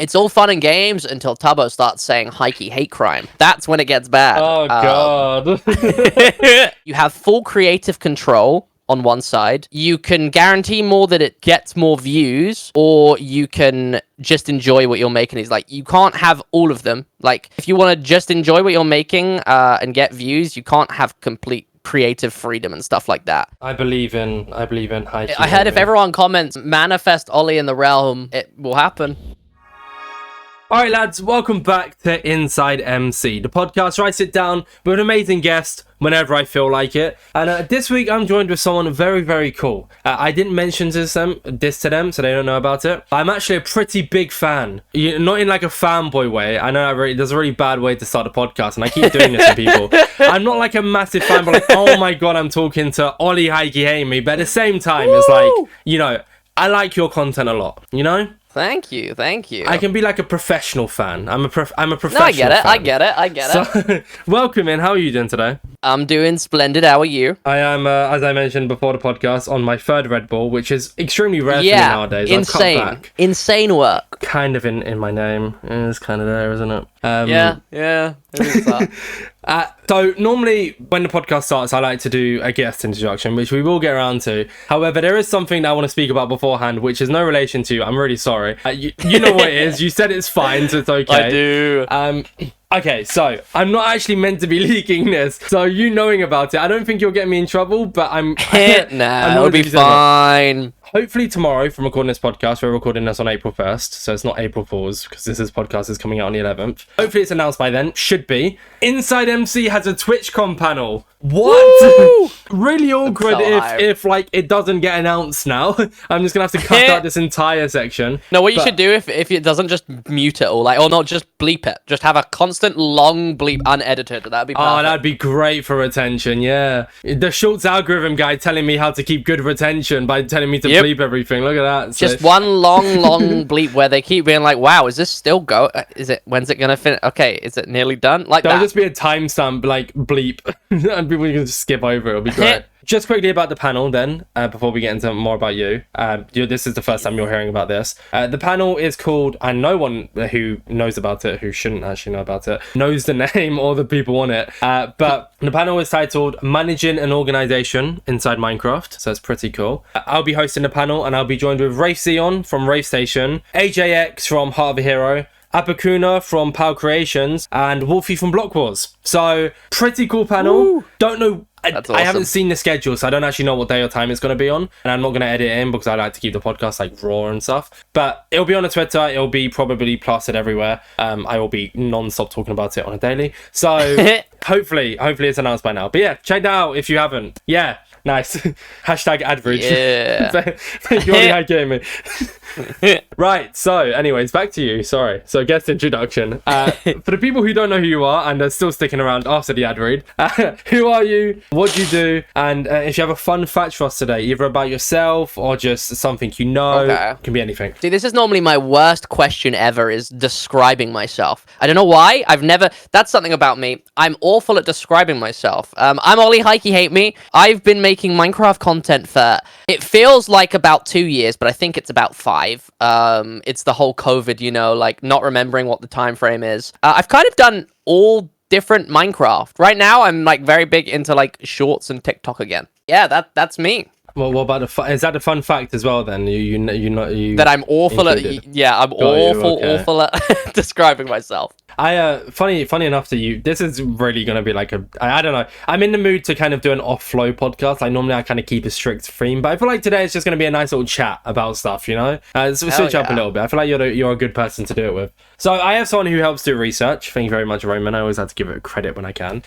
It's all fun and games until Tubbo starts saying Highkey hate crime. That's when it gets bad. Oh, God. You have full creative control on one side. You can guarantee more that it gets more views, or you can just enjoy what you're making. He's like, you can't have all of them. Like, if you want to just enjoy what you're making and get views, you can't have complete creative freedom and stuff like that. I believe in Highkey. I heard if everyone comments manifest Ollie in the realm, it will happen. Alright lads, welcome back to InsideMC, the podcast where I sit down with an amazing guest whenever I feel like it. And this week I'm joined with someone very, very cool. I didn't mention this to them, so they don't know about it. I'm actually a pretty big fan. Not in like a fanboy way. I know there's a really bad way to start a podcast, and I keep doing this to people. I'm not like a massive fan, but like, oh my god, I'm talking to Ollie Highkeyhateme. But at the same time, it's like, you know, I like your content a lot, you know? Thank you. I can be like a professional fan. I'm a professional fan. No, I get it. I get it. So, welcome in. How are you doing today? I'm doing splendid. How are you? I am, as I mentioned before the podcast, on my third Red Bull, which is extremely rare for me nowadays. Insane. I've cut back. Insane work. Kind of in my name. It's kind of there, isn't it? Yeah. It is that. So normally when the podcast starts, I like to do a guest introduction, which we will get around to. However, there is something that I want to speak about beforehand, which is no relation to you. I'm really sorry. You know what it is. You said it's fine, so it's okay. I do. Okay, so I'm not actually meant to be leaking this. So you knowing about it, I don't think you'll get me in trouble, but I'm... Nah, it'll be fine. Hopefully tomorrow, from recording this podcast, we're recording this on April 1st, so it's not April Fool's, because this podcast is coming out on the 11th. Hopefully it's announced by then. Should be. InsideMC has a TwitchCon panel. What? Really awkward if like it doesn't get announced now. I'm just gonna have to cut out this entire section. No, what you should do if it doesn't, just mute it all, like, or not just bleep it. Just have a constant long bleep unedited. That'd be perfect. Oh, that'd be great for retention. Yeah, the Schultz algorithm guy telling me how to keep good retention by telling me to bleep everything. Look at that. Just one long bleep where they keep being like, "Wow, is this still go? When's it gonna finish? Okay, is it nearly done?" Like There'll just be a timestamp like bleep, and people can just skip over. It'll be great. Just quickly about the panel then, before we get into more about you. This is the first time you're hearing about this. The panel is called, and no one who knows about it, who shouldn't actually know about it, knows the name or the people on it. But the panel is titled Managing an Organization Inside Minecraft. So it's pretty cool. I'll be hosting the panel, and I'll be joined with Rafe Zion from Rafe Station, AJX from Heart of a Hero, Apakuna from Pal Creations, and Wolfie from Block Wars. So pretty cool panel. Woo! Don't know. Awesome. I haven't seen the schedule, so I don't actually know what day or time it's going to be on, and I'm not going to edit it in because I like to keep the podcast like raw and stuff. But it'll be on the Twitter. It'll be probably plastered everywhere. I will be non-stop talking about it on a daily. So hopefully it's announced by now. But yeah, check that out if you haven't. Yeah, nice. Hashtag adverage. Yeah. Thank you, Highkeyhateme. Right, so anyways, back to you. Sorry. So guest introduction. For the people who don't know who you are and are still sticking around after the ad read, who are you? What do you do? And if you have a fun fact for us today, either about yourself or just something you know, okay. Can be anything. See, this is normally my worst question ever, is describing myself. I don't know why. That's something about me. I'm awful at describing myself. I'm Ollie Highkeyhateme. I've been making Minecraft content for, it feels like about 2 years, but I think it's about 5. It's the whole COVID, you know, like not remembering what the time frame is. I've kind of done all different Minecraft. Right now, I'm like very big into like shorts and TikTok again. Yeah, that's me. Well, what about is that a fun fact as well? Then you that I'm awful included. at. Yeah, I'm awful at describing myself. Funny enough to you, this is really going to be like I don't know. I'm in the mood to kind of do an off-flow podcast. Like normally I kind of keep a strict theme, but I feel like today it's just going to be a nice little chat about stuff, you know? Switch up a little bit. I feel like you're a good person to do it with. So I have someone who helps do research. Thank you very much, Roman. I always have to give it credit when I can.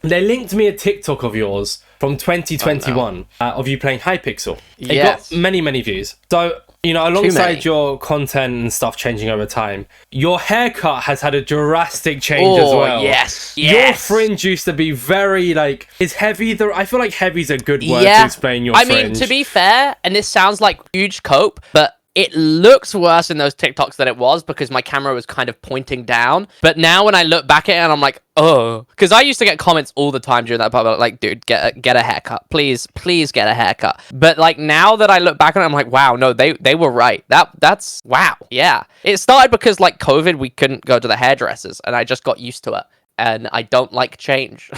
They linked me a TikTok of yours from 2021 of you playing Hypixel. It got many views. So, you know, alongside your content and stuff changing over time, your haircut has had a drastic change as well. Yes. Your fringe used to be very, like, is heavy. I feel like heavy's a good word to explain your fringe. I mean, to be fair, and this sounds like huge cope, but it looks worse in those TikToks than it was because my camera was kind of pointing down. But now when I look back at it, and I'm like, oh, because I used to get comments all the time during that part, like, dude, get a haircut, please get a haircut. But like now that I look back on it, I'm like, wow, no, they were right. That's wow, yeah. It started because like COVID, we couldn't go to the hairdressers, and I just got used to it, and I don't like change.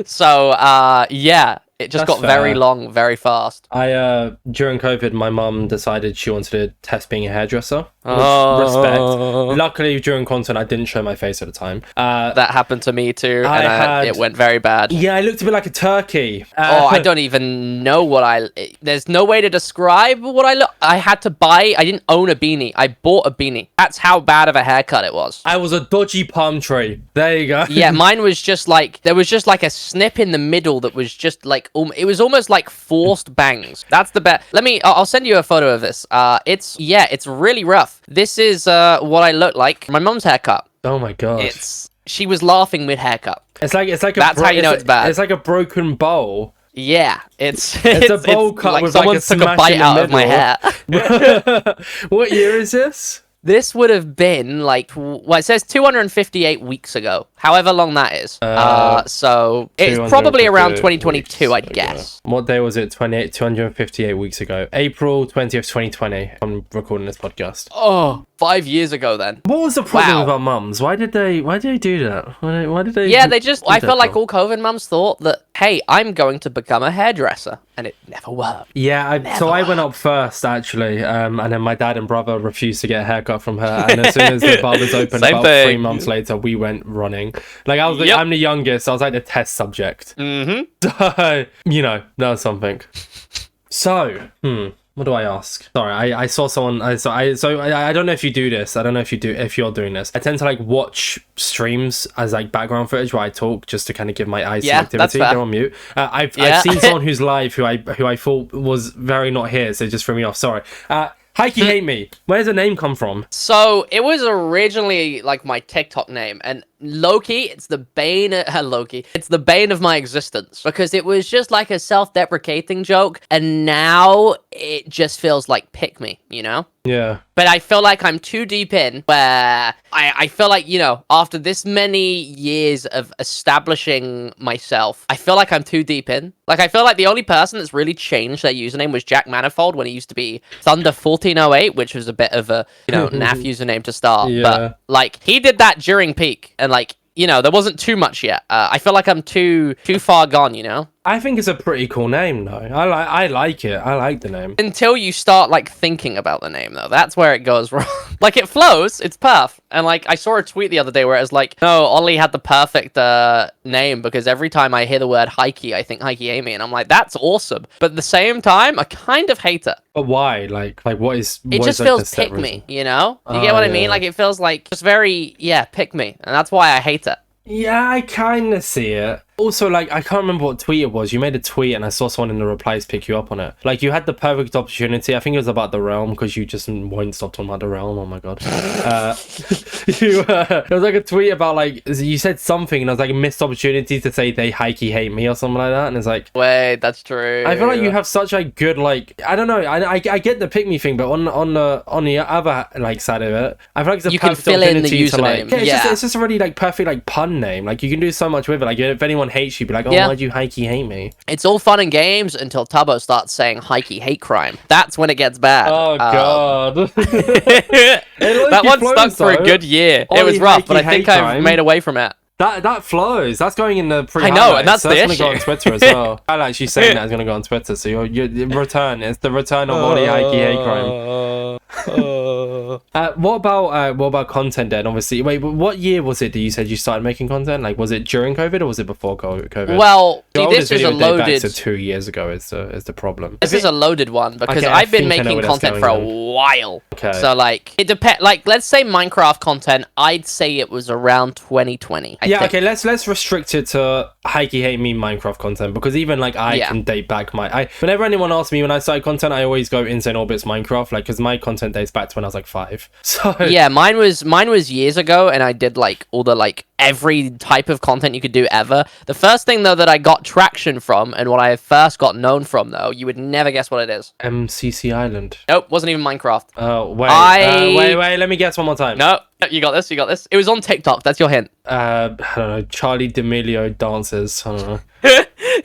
So yeah. It just got very long, very fast. During COVID, my mum decided she wanted to test being a hairdresser. Respect. Luckily, during content, I didn't show my face at the time. That happened to me too, and it went very bad. Yeah, I looked a bit like a turkey. I don't even know what there's no way to describe what I look. I had to buy. I didn't own a beanie. I bought a beanie. That's how bad of a haircut it was. I was a dodgy palm tree. There you go. Yeah, mine was just like, there was just like a snip in the middle that was just like, it was almost like forced bangs. That's the best. I'll send you a photo of this. It's really rough. This is what I look like. My mom's haircut. Oh my god. She was laughing mid haircut. It's like that's how you know it's bad. It's like a broken bowl. Yeah, it's a bowl cut like with someone like a took a bite out of my hair. What year is this? This would have been like, well, it says 258 weeks ago, however long that is. So it's probably around 2022, I'd guess. What day was it? 258 weeks ago. April 20th, 2020. I'm recording this podcast. Oh, 5 years ago then. What was the problem with our mums? Why did they do that? Why did they? Yeah, I felt like all COVID mums thought that, hey, I'm going to become a hairdresser, and it never worked. Yeah, I went up first actually, and then my dad and brother refused to get a haircut from her, and as soon as the barbers opened, about 3 months later, we went running. Like I'm the youngest, so I was like the test subject. So, you know, that was something. So, what do I ask? Sorry, I saw someone. I don't know if you do this. I don't know if you're doing this. I tend to like watch streams as like background footage while I talk, just to kind of give my eyes some activity. They're on mute. I've seen someone who's live who I thought was very not here, so it just threw me off. Sorry. Highkeyhateme. Where does the name come from? So it was originally like my TikTok name, and Loki, it's the bane of my existence, because it was just like a self-deprecating joke, and now it just feels like pick me, you know? Yeah. But I feel like I'm too deep in, where I feel like, you know, after this many years of establishing myself, I feel like I'm too deep in. Like, I feel like the only person that's really changed their username was Jack Manifold, when it used to be Thunder1408, which was a bit of a, you know, naff username to start. Yeah. But, like, he did that during peak, and, like, you know, there wasn't too much yet. I feel like I'm too far gone, you know? I think it's a pretty cool name, though. I like it. I like the name. Until you start, like, thinking about the name, though. That's where it goes wrong. Like, it flows. It's perf. And, like, I saw a tweet the other day where it was like, no, Ollie had the perfect name, because every time I hear the word Highkey, I think Highkeyhateme. And I'm like, that's awesome. But at the same time, I kind of hate it. But why? Like what is... It just feels pick me, you know? You get what I mean? Like, it feels like just very, pick me. And that's why I hate it. Yeah, I kind of see it. Also, like, I can't remember what tweet it was. You made a tweet and I saw someone in the replies pick you up on it. Like, you had the perfect opportunity. I think it was about the realm, because you just won't stop talking about the realm. Oh my god. It was like a tweet about, like, you said something and I was like, a missed opportunity to say they Highkeyhateme or something like that. And it's like, wait, that's true. I feel like you have such a good, like, I don't know. I get the pick me thing, but on the other, like, side of it, I feel like it's a perfect opportunity to, like, it's just a really, like, perfect, like, pun name. Like, you can do so much with it. Like, if anyone hates you, be like, oh, why'd you Highkeyhateme? It's all fun and games until Tubbo starts saying Highkey hate crime. That's when it gets bad. Oh god. That one stuck for a good year. It was rough, but I think I've made away from it. That flows. That's going in the pre. I know, and that's the issue. That's gonna go on Twitter as well. I like she's saying that is gonna go on Twitter. So your return. It's the return of all the Highkey hate crime. What about content then? Obviously, wait. What year was it that you said you started making content? Like, was it during COVID or was it before COVID? Well, this is a loaded. Back to 2 years ago is the problem. This is a loaded one, because I've been making content for a while. Okay. So like it depends. Like, let's say Minecraft content. I'd say it was around 2020. Okay. Let's restrict it to Highkeyhateme Minecraft content, because even like I can date back whenever anyone asks me when I start content, I always go Insane Orbitz Minecraft, like, because my content dates back to when I was like 5. So yeah, mine was years ago, and I did like all the like every type of content you could do ever. The first thing though that I got traction from, and what I first got known from though, you would never guess what it is. MCC Island. Nope, wasn't even Minecraft. Oh wait, wait, let me guess one more time. No, you got this. It was on TikTok. That's your hint. I don't know. Charlie D'Amelio dances. I don't know.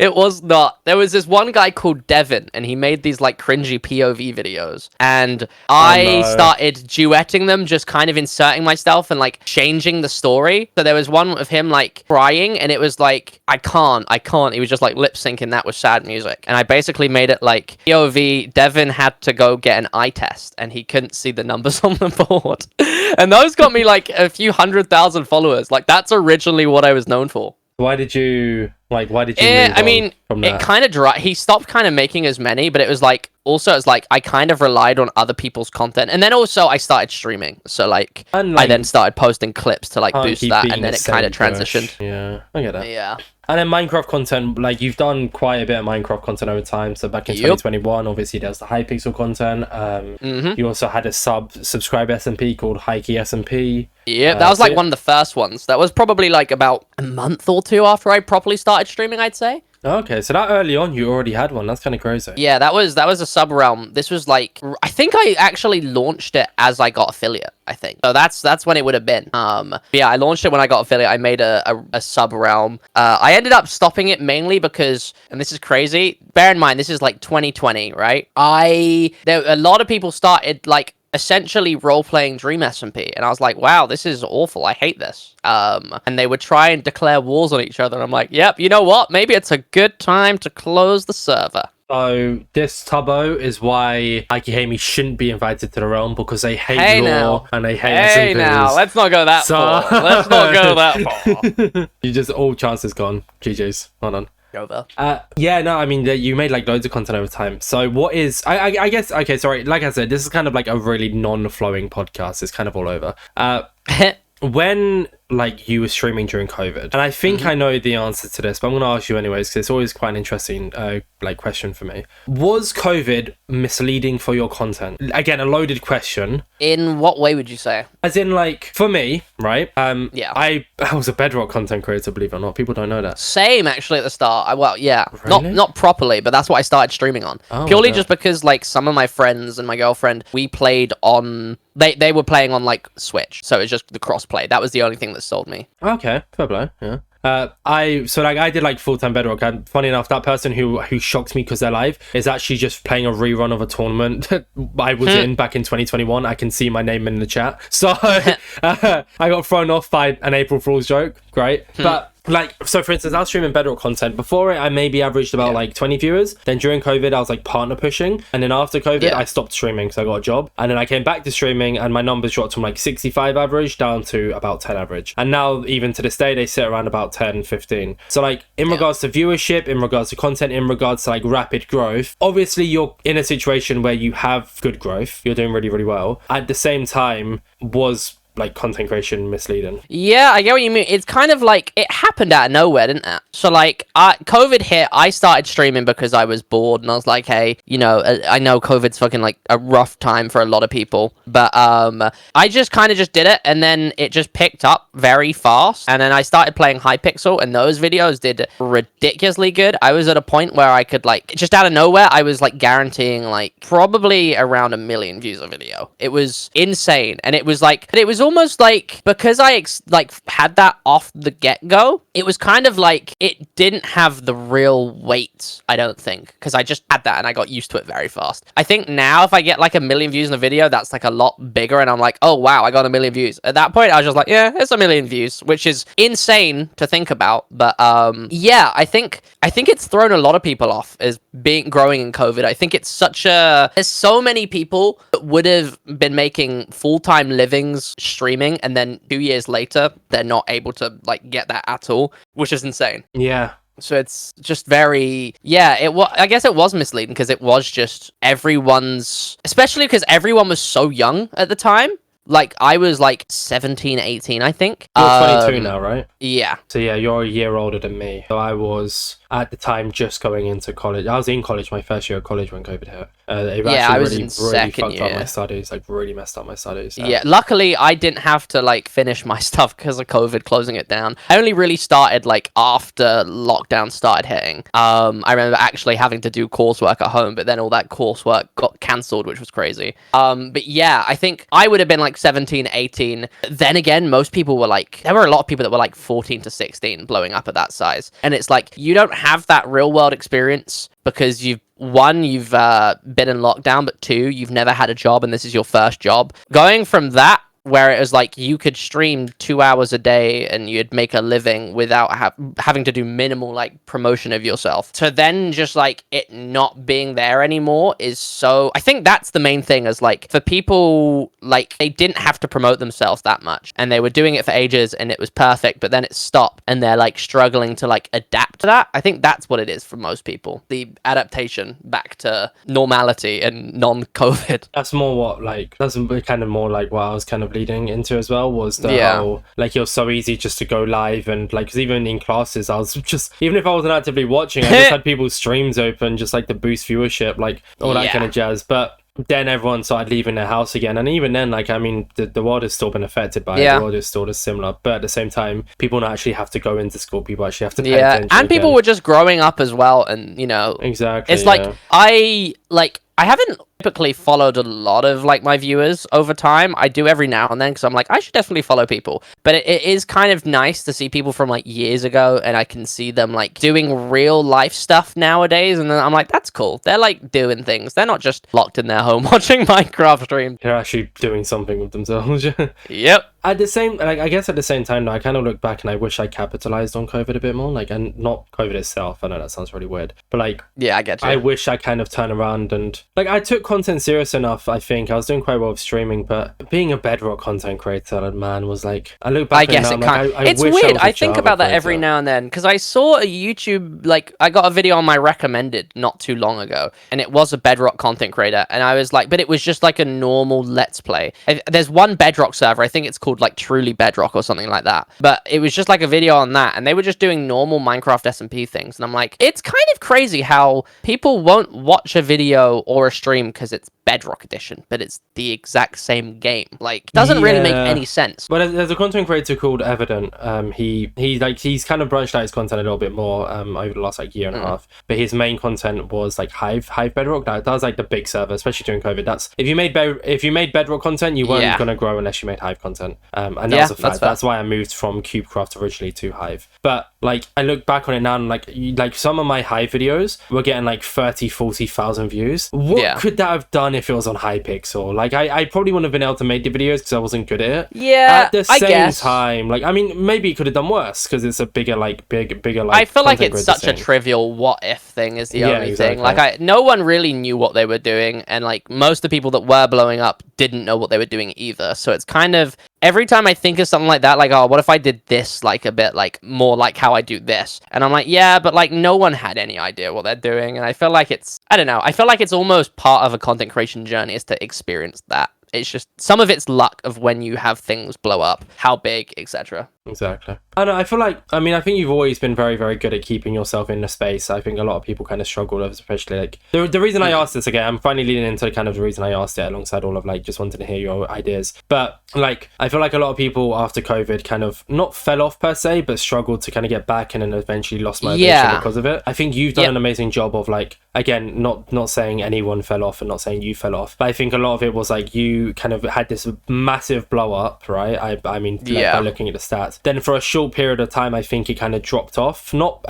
It was not. There was this one guy called Devin, and he made these like cringy POV videos, and I started duetting them, just kind of inserting myself and like changing the story. So there was one of him like crying, and it was like, I can't. He was just like lip syncing that with sad music, and I basically made it like POV. Devin had to go get an eye test, and he couldn't see the numbers on the board, and those got me like a few 100,000 followers. Like that's originally what I was known for. Why did you move I mean, from that? It kind of he stopped kind of making as many, but it was like also it's like I kind of relied on other people's content, and then also I started streaming, so like I then started posting clips to like boost that, and then it kind of transitioned. Yeah, I get that. Yeah. And then Minecraft content, like you've done quite a bit of Minecraft content over time. So back in 2021, obviously there's the Hypixel content. You also had a subscribe SMP called Highkeyhateme. Yeah, that was like one of the first ones. That was probably like about a month or two after I properly started streaming, I'd say. Okay, so that early on you already had one. That's kind of crazy. Yeah, that was a sub realm. This was like, I think I actually launched it as I got affiliate, I think. So that's when it would have been. Yeah, I launched it when I got affiliate. I made a sub realm. I ended up stopping it mainly because, and this is crazy, bear in mind this is like 2020, right? A lot of people started like essentially role-playing Dream SMP, and I was like, wow, this is awful, I hate this. And they would try and declare wars on each other, and I'm like, yep, you know what, maybe it's a good time to close the server. So this Tubbo is why Highkeyhateme shouldn't be invited to the realm, because they hate lore and they hate SMPs. Hey now, let's not go that far. Let's not go that far. You just, all chances gone. GG's. Hold on. Over. Yeah, no, I mean, you made like loads of content over time. So what is, I guess, okay, sorry, like I said, this is kind of like a really non-flowing podcast. It's kind of all over. When like you were streaming during COVID, and I think I know the answer to this, but I'm going to ask you anyways, because it's always quite an interesting like question for me. Was COVID misleading for your content? Again, a loaded question. In what way would you say? As in, like, for me, right? Yeah. I was a Bedrock content creator, believe it or not. People don't know that. Same, actually, at the start. Well, yeah. Really? Not properly, but that's what I started streaming on. Purely just because, like, some of my friends and my girlfriend, we played on... They were playing on, like, Switch. So it was just the cross-play. That was the only thing that sold me. Okay, fair play, yeah. I did like full-time Bedrock, and funny enough, that person who shocked me because they're live is actually just playing a rerun of a tournament that I was in back in 2021. I can see my name in the chat, so I got thrown off by an April Fool's joke. Great. But like, so for instance, I was streaming Bedrock content. Before it, I maybe averaged about like 20 viewers. Then during COVID, I was like partner pushing. And then after COVID, I stopped streaming because I got a job. And then I came back to streaming, and my numbers dropped from like 65 average down to about 10 average. And now, even to this day, they sit around about 10, 15. So like, in regards to viewership, in regards to content, in regards to like rapid growth, obviously you're in a situation where you have good growth. You're doing really, really well. At the same time, was like content creation misleading? Yeah, I get what you mean. It's kind of like it happened out of nowhere, didn't it? So like COVID hit, I started streaming because I was bored, and I was like, hey, you know, I know COVID's fucking like a rough time for a lot of people, but I just kind of just did it, and then it just picked up very fast, and then I started playing Hypixel, and those videos did ridiculously good. I was at a point where I could like, just out of nowhere, I was like guaranteeing like probably around 1 million views a video. It was insane, and it was like, it was almost like, because I like had that off the get-go, it was kind of like it didn't have the real weight, I don't think, because I just had that and I got used to it very fast. I think now if I get like 1 million views in a video, that's like a lot bigger, and I'm like, oh wow, I got 1 million views. At that point I was just like, yeah, it's 1 million views, which is insane to think about. But yeah, I think it's thrown a lot of people off as growing in COVID. I think it's there's so many people that would have been making full-time livings streaming, and then 2 years later they're not able to like get that at all, which is insane. Yeah. So it's just very, I guess it was misleading, because it was just especially because everyone was so young at the time. like I was like 17, 18, I think. You're 22 now, right? Yeah. So yeah, you're a year older than me. So I was at the time just going into college. I was in college, my first year of college when COVID hit. It Yeah, I was really, in really second fucked up year. my studies, like really messed up my studies. Yeah, luckily I didn't have to like finish my stuff because of COVID closing it down. I only really started like after lockdown started hitting. I remember actually having to do coursework at home, but then all that coursework got cancelled, which was crazy. But yeah, I think I would have been like 17, 18. Then again, most people were like, there were a lot of people that were like 14 to 16 blowing up at that size. And it's like, you don't have that real world experience because you've been in lockdown, but two, you've never had a job and this is your first job. Going from that, where it was like you could stream 2 hours a day and you'd make a living without having to do minimal like promotion of yourself, to then just like it not being there anymore is so, I think that's the main thing, is like for people, like they didn't have to promote themselves that much and they were doing it for ages and it was perfect, but then it stopped and they're like struggling to like adapt to that. I think that's what it is for most people, the adaptation back to normality and non-COVID. That's more what, like, that's kind of more like what I was kind of leading into as well, was the whole, like, it was so easy just to go live, and like, because even in classes I was just, even if I wasn't actively watching, I just had people's streams open just like to boost viewership, like all that kind of jazz. But then everyone started leaving their house again, and even then, like, I mean, the world has still been affected by it. The world is still similar, but at the same time, people don't actually have to go into school, people actually have to pay attention and people were just growing up as well, and you know, exactly, it's like I haven't typically followed a lot of like my viewers over time. I do every now and then because I'm like, I should definitely follow people. But it is kind of nice to see people from like years ago, and I can see them like doing real life stuff nowadays. And then I'm like, that's cool. They're like doing things. They're not just locked in their home watching Minecraft streams. They're actually doing something with themselves. Yep. At the same, like, I guess at the same time, though, I kind of look back and I wish I capitalized on COVID a bit more, like, and not COVID itself. I know that sounds really weird, but like, yeah, I get you. I wish I kind of turned around and like, I took content serious enough. I think I was doing quite well with streaming, but being a Bedrock content creator, man, was like, I look back. I guess it can't. It's weird. I think about that every now and then because I saw a YouTube, like, I got a video on my recommended not too long ago, and it was a Bedrock content creator, and I was like, but it was just like a normal Let's Play. There's one Bedrock server, I think it's called like Truly Bedrock or something like that, but it was just like a video on that, and they were just doing normal Minecraft SMP things, and I'm like, it's kind of crazy how people won't watch a video or a stream because it's Bedrock Edition, but it's the exact same game. Like, doesn't really make any sense. But there's a content creator called Evident. He's kind of branched out his content a little bit more over the last like year and a half. But his main content was like Hive Bedrock. That was like the big server, especially during COVID. That's if you made Bedrock content, you weren't gonna grow unless you made Hive content. And that was a fact. That's why I moved from CubeCraft originally to Hive. But like, I look back on it now and like some of my Hive videos were getting like 30,000-40,000 views. What could that have done if it was on Hypixel? Like, I probably wouldn't have been able to make the videos because I wasn't good at it. Yeah, at the same time, like, I mean, maybe it could have done worse because it's a bigger like. I feel like it's such a trivial what if thing is the only thing. Like, no one really knew what they were doing, and like most of the people that were blowing up didn't know what they were doing either. So it's kind of, every time I think of something like that, like, oh, what if I did this like a bit like more like how I do this? And I'm like, yeah, but like no one had any idea what they're doing. And I feel like it's, I don't know, I feel like it's almost part of a content creation journey is to experience that. It's just some of it's luck of when you have things blow up, how big, etc. Exactly. I know. I feel like, I mean, I think you've always been very, very good at keeping yourself in the space. I think a lot of people kind of struggle with, especially like the reason I asked this again, I'm finally leading into kind of the reason I asked it alongside all of like just wanting to hear your ideas. But like, I feel like a lot of people after COVID kind of not fell off per se, but struggled to kind of get back and then eventually lost motivation because of it. I think you've done an amazing job of like, again, not saying anyone fell off and not saying you fell off, but I think a lot of it was like you kind of had this massive blow up, right? I mean, by looking at the stats. Then for a short period of time, I think it kind of dropped off. Not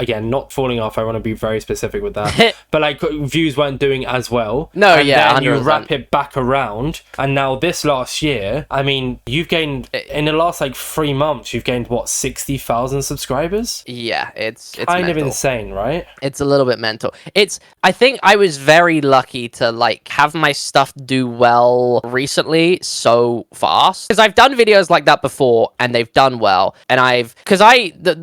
falling off. I want to be very specific with that. But like, views weren't doing as well. No, and then 100%. you wrap it back around, and now this last year, I mean, you've gained in the last like 3 months, you've gained what, 60,000 subscribers? Yeah, it's kind of insane, right? It's a little bit mental. I think I was very lucky to like have my stuff do well recently so fast, because I've done videos like that before and they've done well. And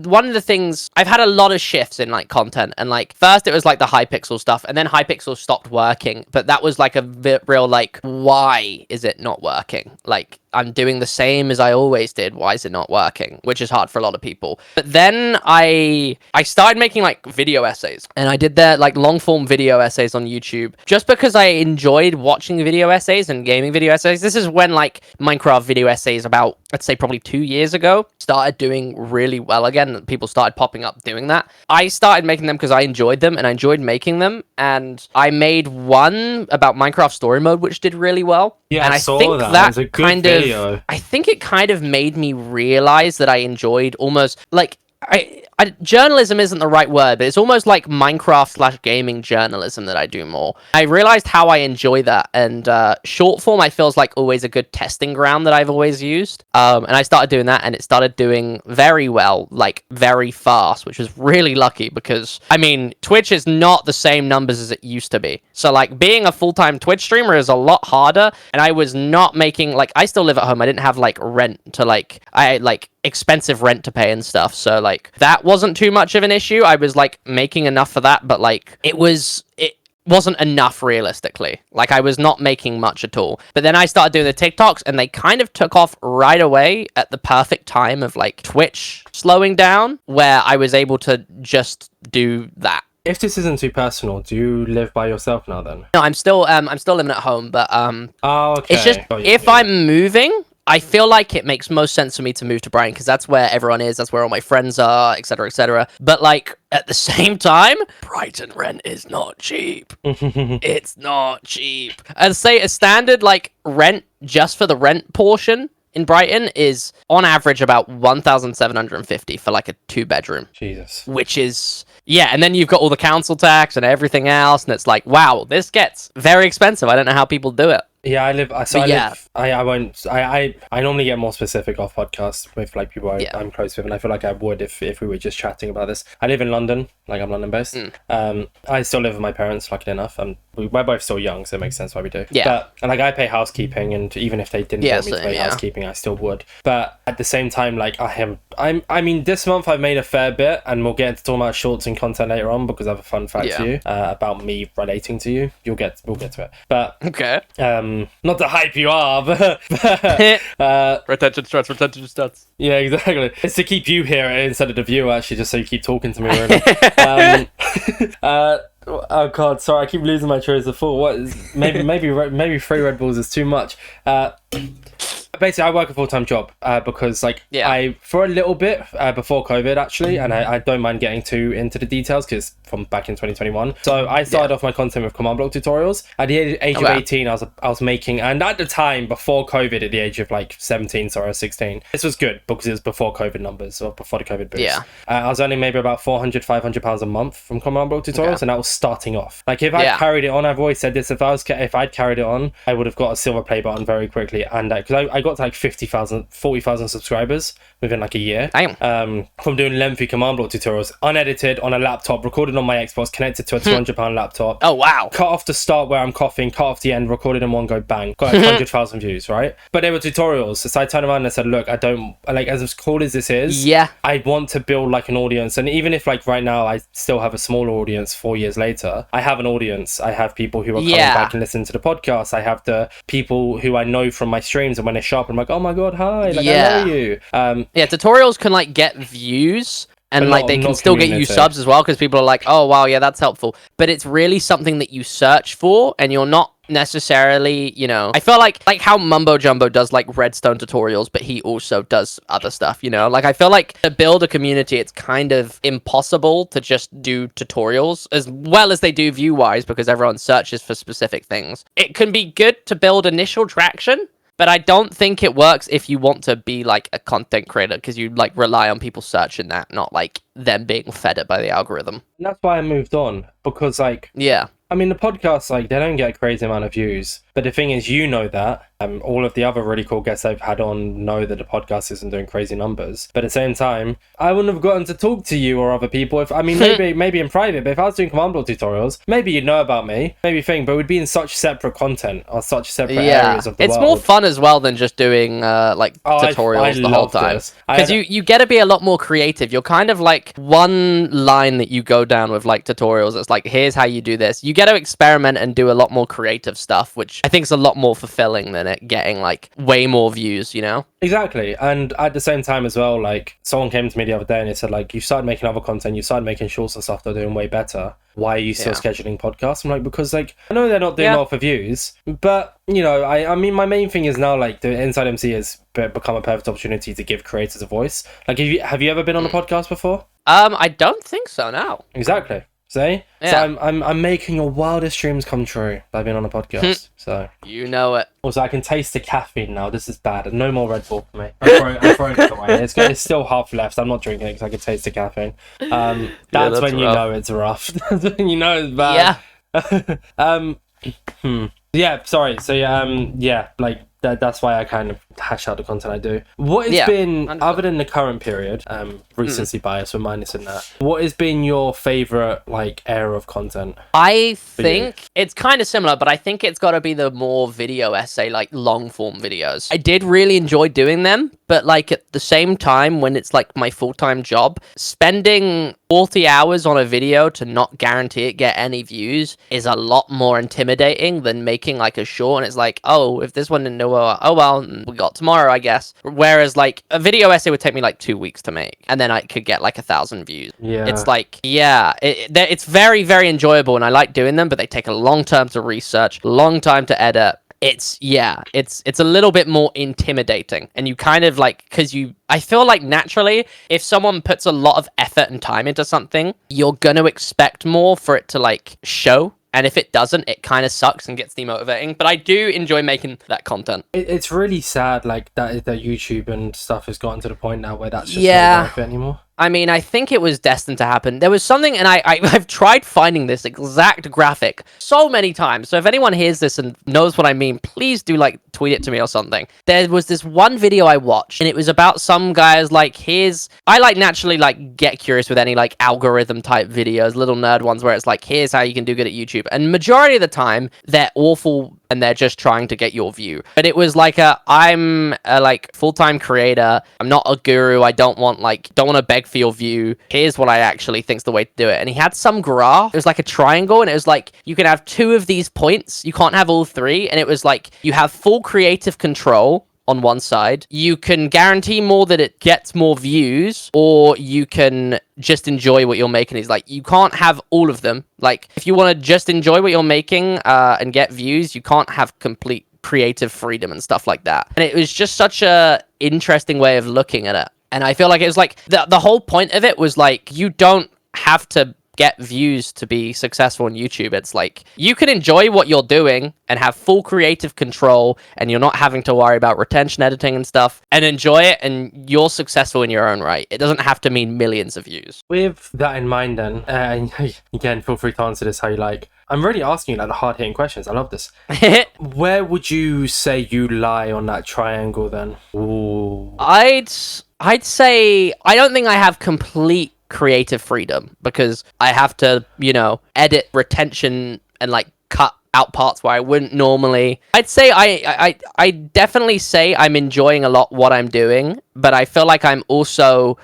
one of the things, I've had a lot of shifts in like content, and like first it was like the Hypixel stuff, and then Hypixel stopped working, but that was like a real like, why is it not working? Like, I'm doing the same as I always did. Why is it not working? Which is hard for a lot of people. But then I started making like video essays, and I did that like long form video essays on YouTube just because I enjoyed watching video essays and gaming video essays. This is when like Minecraft video essays about, let's say probably 2 years ago, started doing really well again. People started popping up doing that. I started making them because I enjoyed them and I enjoyed making them. And I made one about Minecraft story mode, which did really well. Yeah, and I saw that. It was a good video. I think it kind of made me realize that I enjoyed almost like journalism isn't the right word, but it's almost like Minecraft / gaming journalism that I do more. I realized how I enjoy that, and short form I feel is like always a good testing ground that I've always used. And I started doing that, and it started doing very well, like very fast, which was really lucky because, I mean, Twitch is not the same numbers as it used to be. So like being a full-time Twitch streamer is a lot harder, and I was not making, like, I still live at home. I didn't have like rent to expensive rent to pay and stuff, so like that wasn't too much of an issue. I was like making enough for that, but like it wasn't enough realistically. Like I was not making much at all. But then I started doing the TikToks, and they kind of took off right away at the perfect time of like Twitch slowing down, where I was able to just do that. If this isn't too personal, do you live by yourself now then? No, I'm still living at home, but oh, okay. It's just if I'm moving, I feel like it makes most sense for me to move to Brighton because that's where everyone is, that's where all my friends are, etc., etc. But like at the same time, Brighton rent is not cheap. It's not cheap. I'd say a standard like rent just for the rent portion in Brighton is on average about 1,750 for like a 2-bedroom. Jesus. Which is, yeah, and then you've got all the council tax and everything else, and it's like, wow, this gets very expensive. I don't know how people do it. Yeah, I normally get more specific off podcasts with like people I'm close with, and I feel like I would if we were just chatting about this. I live in London, like I'm London based. I still live with my parents, luckily enough. We're both still young, so it makes sense why we do. Yeah. But, and like I pay housekeeping, and even if they didn't want me to pay housekeeping, I still would. But at the same time, like I mean, this month I've made a fair bit, and we'll get into talking about shorts and content later on because I have a fun fact for you about me relating to you. We'll get to it. But okay. Not to hype you up, but retention stats. Yeah, exactly. It's to keep you here instead of the viewer, actually, just so you keep talking to me. Really. Oh god, sorry, I keep losing my trains of thought. What is maybe 3 Red Bulls is too much. Basically, I work a full-time job because I for a little bit before COVID actually, and I don't mind getting too into the details because from back in 2021. So I started off my content with command block tutorials. At the age of 18, I was making, and at the time before COVID, at the age of like 17, sorry, I was 16. This was good because it was before COVID numbers or before the COVID boost. Yeah. I was earning maybe about £400-500 a month from command block tutorials, and that was starting off. Like if I carried it on, I've always said this, if I'd carried it on, I would have got a silver play button very quickly, and because I got to like 40,000 subscribers within like a year. Damn. From doing lengthy command block tutorials, unedited on a laptop, recorded on my Xbox, connected to a £200 laptop. Oh wow. Cut off the start where I'm coughing, cut off the end, recorded in one go, bang. Got like 100,000 views, right? But they were tutorials. So I turned around and I said, look, I don't, like, as cool as this is, I want to build like an audience. And even if like right now I still have a smaller audience 4 years later, I have an audience. I have people who are coming back and listening to the podcast. I have the people who I know from my streams, and when they show up, I'm like, oh my god, hi, like I know you. Tutorials can like get views, and like they can still get you subs as well, because people are like, oh wow, yeah, that's helpful. But it's really something that you search for, and you're not necessarily, you know, I feel like how Mumbo Jumbo does like redstone tutorials, but he also does other stuff, you know, like I feel like to build a community, it's kind of impossible to just do tutorials as well as they do view wise, because everyone searches for specific things. It can be good to build initial traction, but I don't think it works if you want to be like a content creator, because you like rely on people searching that, not like them being fed it by the algorithm. And that's why I moved on, because like, I mean, the podcasts, like, they don't get a crazy amount of views. But the thing is, you know that. All of the other really cool guests I've had on know that the podcast isn't doing crazy numbers. But at the same time, I wouldn't have gotten to talk to you or other people. If I mean, maybe in private, but if I was doing command block tutorials, maybe you'd know about me, maybe think, but we'd be in such separate content or such separate areas of the world. It's more fun as well than just doing tutorials the whole time. Because you get to be a lot more creative. You're kind of like one line that you go down with like tutorials. It's like, here's how you do this. You get to experiment and do a lot more creative stuff, which I think it's a lot more fulfilling than it getting like way more views, you know? Exactly. And at the same time as well, like someone came to me the other day and they said, like, you started making other content, you started making shorts and stuff, they're doing way better. Why are you still scheduling podcasts? I'm like, because like I know they're not doing well for views, but you know, I mean my main thing is now like the InsideMC has become a perfect opportunity to give creators a voice. Like have you ever been on a podcast before? I don't think so, no. Exactly. See? Yeah. So I'm making your wildest dreams come true by being on a podcast. So you know it. Also, I can taste the caffeine now. This is bad. No more Red Bull for me. I'm throwing it away. It's still half left. I'm not drinking it because I can taste the caffeine. That's when you know it's rough. That's when you know it's bad. Yeah. Yeah, sorry. So yeah, like that's why I kind of hash out the content I do. What has been, other than the current period, recency bias, we're minusing that, what has been your favorite like era of content? I think it's kind of similar, but I think it's got to be the more video essay, like long form videos. I did really enjoy doing them, but like at the same time, when it's like my full-time job, spending 40 hours on a video to not guarantee it get any views is a lot more intimidating than making like a short. And it's like, oh, if this one didn't do well, oh well, we got tomorrow, I guess. Whereas like a video essay would take me like 2 weeks to make, and then I could get like 1,000 views. Yeah, it's like, it's very, very enjoyable, and I like doing them, but they take a long time to research, long time to edit. It's a little bit more intimidating, and you kind of like, because I feel like naturally, if someone puts a lot of effort and time into something, you're gonna expect more for it to like show. And if it doesn't, it kind of sucks and gets demotivating. But I do enjoy making that content. It's really sad, like that YouTube and stuff has gotten to the point now where that's just not worth it anymore. I mean, I think it was destined to happen. There was something, and I've tried finding this exact graphic so many times. So if anyone hears this and knows what I mean, please do like tweet it to me or something. There was this one video I watched, and it was about some guys like I like naturally like get curious with any like algorithm type videos, little nerd ones where it's like, here's how you can do good at YouTube. And majority of the time, they're awful and they're just trying to get your view. But it was like I'm a like full-time creator. I'm not a guru. I don't want to beg for your view. Here's what I actually think's the way to do it. And he had some graph. It was like a triangle, and it was like you can have 2 of these points. You can't have all 3. And it was like you have full creative control on one side. You can guarantee more that it gets more views, or you can just enjoy what you're making. He's like, you can't have all of them. Like, if you want to just enjoy what you're making and get views, you can't have complete creative freedom and stuff like that. And it was just such a interesting way of looking at it. And I feel like it was like the whole point of it was like, you don't have to get views to be successful on YouTube. It's like you can enjoy what you're doing and have full creative control, and you're not having to worry about retention editing and stuff, and enjoy it, and you're successful in your own right. It doesn't have to mean millions of views. With that in mind then, and again, feel free to answer this how you like. I'm really asking you like the hard-hitting questions. I love this. Where would you say you lie on that triangle then? Ooh. I'd say I don't think I have complete creative freedom, because I have to, edit retention and like cut out parts where I wouldn't normally. I'd say I definitely say I'm enjoying a lot what I'm doing, but I feel like I'm also,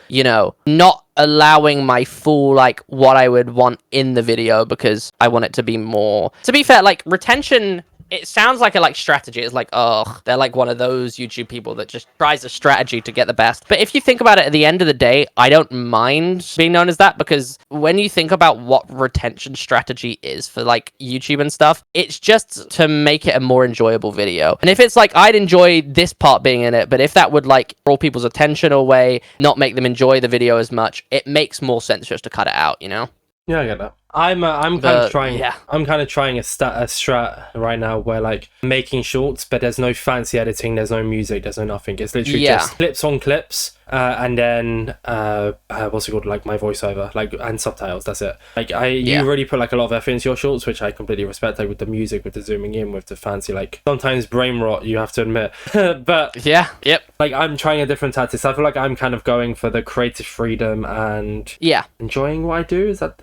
not allowing my full like what I would want in the video, because I want it to be more. To be fair, like retention, it sounds like a strategy. It's like, oh, they're like one of those YouTube people that just tries a strategy to get the best. But if you think about it, at the end of the day, I don't mind being known as that, because when you think about what retention strategy is for like YouTube and stuff, it's just to make it a more enjoyable video. And if it's like, I'd enjoy this part being in it, but if that would like draw people's attention away, not make them enjoy the video as much, it makes more sense just to cut it out, Yeah, I get that. I'm kind of trying a strat right now where like making shorts, but there's no fancy editing, there's no music, there's no nothing. It's literally just clips on clips, and then what's it called, like my voiceover, like, and subtitles. That's it. Like you really put like a lot of effort into your shorts, which I completely respect. Like with the music, with the zooming in, with the fancy, like sometimes brain rot, you have to admit. But like I'm trying a different tactics. I feel like I'm kind of going for the creative freedom and enjoying what I do. Was that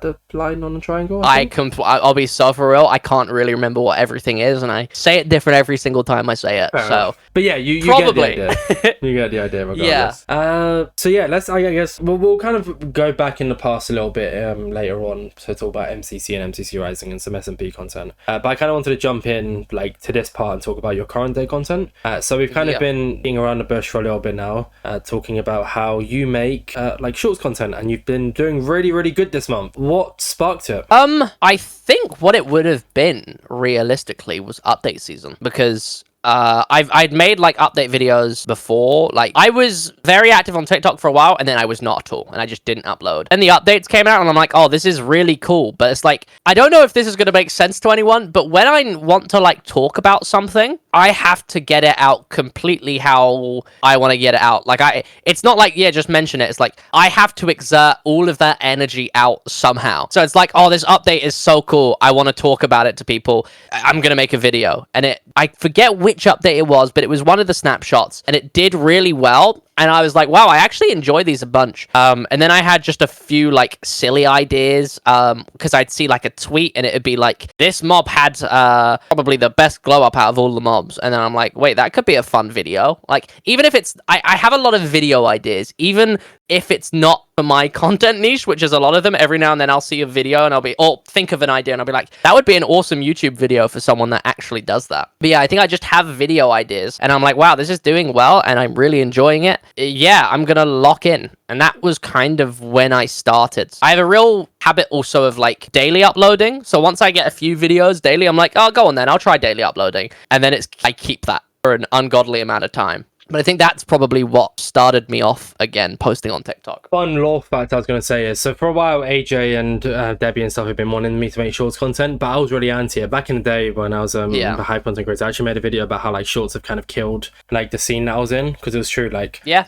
the line on the triangle? I'll be so for real. I can't really remember what everything is, and I say it different every single time I say it. Fair enough. But yeah, you probably get the idea. You get the idea. Regardless. regardless. So yeah, I guess we'll kind of go back in the past a little bit later on to talk about MCC and MCC Rising and some SMP content. But I kind of wanted to jump in like to this part and talk about your current day content. So we've kind of been being around the bush for a little bit now, talking about how you make like shorts content, and you've been doing really, really good this month. What sparked it? I think what it would have been realistically was update season, because I'd made like update videos before. Like I was very active on TikTok for a while, and then I was not at all, and I just didn't upload. And the updates came out, and I'm like, oh, this is really cool. But it's like, I don't know if this is going to make sense to anyone, but when I want to like talk about something, I have to get it out completely how I want to get it out. Like it's not like, yeah, just mention it. It's like, I have to exert all of that energy out somehow. So it's like, oh, this update is so cool, I want to talk about it to people. I'm going to make a video. And I forget which update it was, but it was one of the snapshots, and it did really well. And I was like, wow, I actually enjoy these a bunch. And then I had just a few like silly ideas, because I'd see like a tweet and it'd be like, this mob had probably the best glow up out of all the mobs. And then I'm like, wait, that could be a fun video. Like, even if it's, I have a lot of video ideas, even if it's not for my content niche, which is a lot of them. Every now and then I'll see a video and I'll think of an idea and I'll be like, that would be an awesome YouTube video for someone that actually does that. But yeah, I think I just have video ideas and I'm like, wow, this is doing well and I'm really enjoying it. Yeah, I'm gonna lock in. And that was kind of when I started. I have a real habit also of like daily uploading. So once I get a few videos daily, I'm like, oh, go on then, I'll try daily uploading. And then I keep that for an ungodly amount of time. But I think that's probably what started me off again, posting on TikTok. One law fact I was going to say is, so for a while, AJ and Debbie and stuff have been wanting me to make shorts content, but I was really anti it. Back in the day when I was the hype content creator, I actually made a video about how like shorts have kind of killed like the scene that I was in, because it was true. Like, yeah,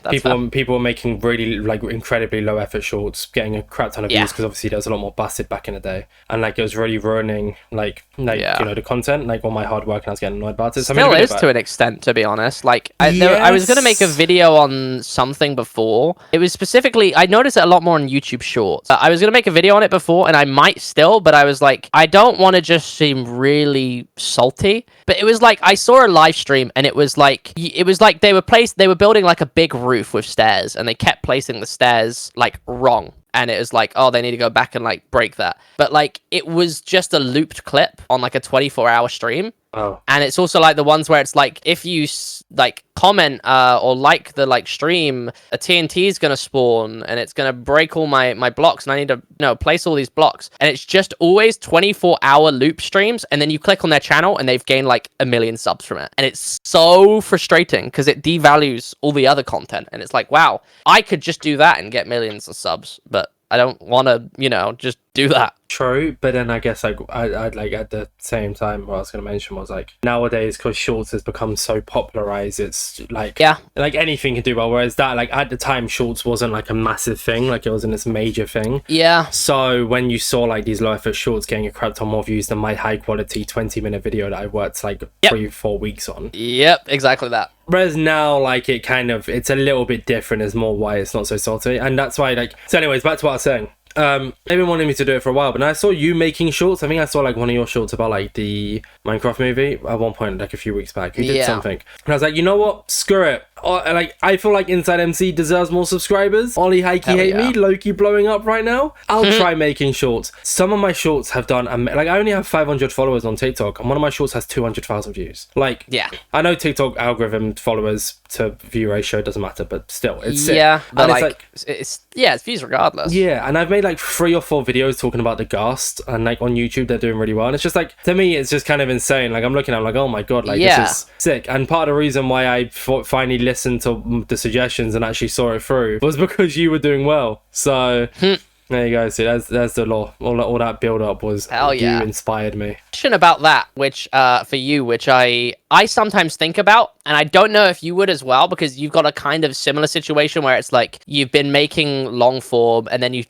people were making really like incredibly low effort shorts, getting a crap ton of views, because obviously there was a lot more busted back in the day, and like it was really ruining like you know, the content, like all my hard work, and I was getting annoyed about it. So still is to an extent, to be honest. Like I was gonna make a video on something before. It was specifically, I noticed it a lot more on YouTube Shorts. I was gonna make a video on it before, and I might still, but I was like, I don't want to just seem really salty. But it was like, I saw a live stream, and it was like they were building like a big roof with stairs, and they kept placing the stairs like wrong. And it was like, oh, they need to go back and like break that. But like, it was just a looped clip on like a 24-hour stream. Oh. And it's also like the ones where it's like, if you like comment or like the like stream, a TNT is gonna spawn and it's gonna break all my blocks, and I need to place all these blocks. And it's just always 24-hour loop streams, and then you click on their channel and they've gained like 1 million subs from it. And it's so frustrating because it devalues all the other content. And it's like, wow, I could just do that and get millions of subs, but I don't want to, just do that. True, but then I guess like I'd like at the same time what I was going to mention was like nowadays, because shorts has become so popularized, it's like like anything can do well, whereas that like at the time shorts wasn't like a massive thing, like it wasn't this major thing. So when you saw like these low effort shorts getting a crap ton more views than my high quality 20-minute video that I worked like 3-4 weeks on. Exactly that. Whereas now, like, it's a little bit different. There's more why it's not so salty. And that's why, like, so anyways, back to what I was saying. They've been wanting me to do it for a while, but then I saw you making shorts. I think I saw like one of your shorts about like the Minecraft movie at one point, like a few weeks back. You did something, and I was like, you know what? Screw it. Like, I feel like InsideMC deserves more subscribers. Ollie Highkeyhateme, Loki blowing up right now. I'll try making shorts. Some of my shorts have done like I only have 500 followers on TikTok, and one of my shorts has 200,000 views. Like, I know TikTok algorithm followers to view ratio doesn't matter, but still, it's sick. But like it's views regardless. And I've made like 3 or 4 videos talking about the Ghast, and like on YouTube they're doing really well, and it's just like, to me it's just kind of insane. Like I'm looking at it, I'm like, oh my god, like this is sick. And part of the reason why I finally listened to the suggestions and actually saw it through was because you were doing well. So there you go. See, there's the law. All that build up was you inspired me. Question about that, which for you, which I sometimes think about, and I don't know if you would as well, because you've got a kind of similar situation where it's like you've been making long form, and then you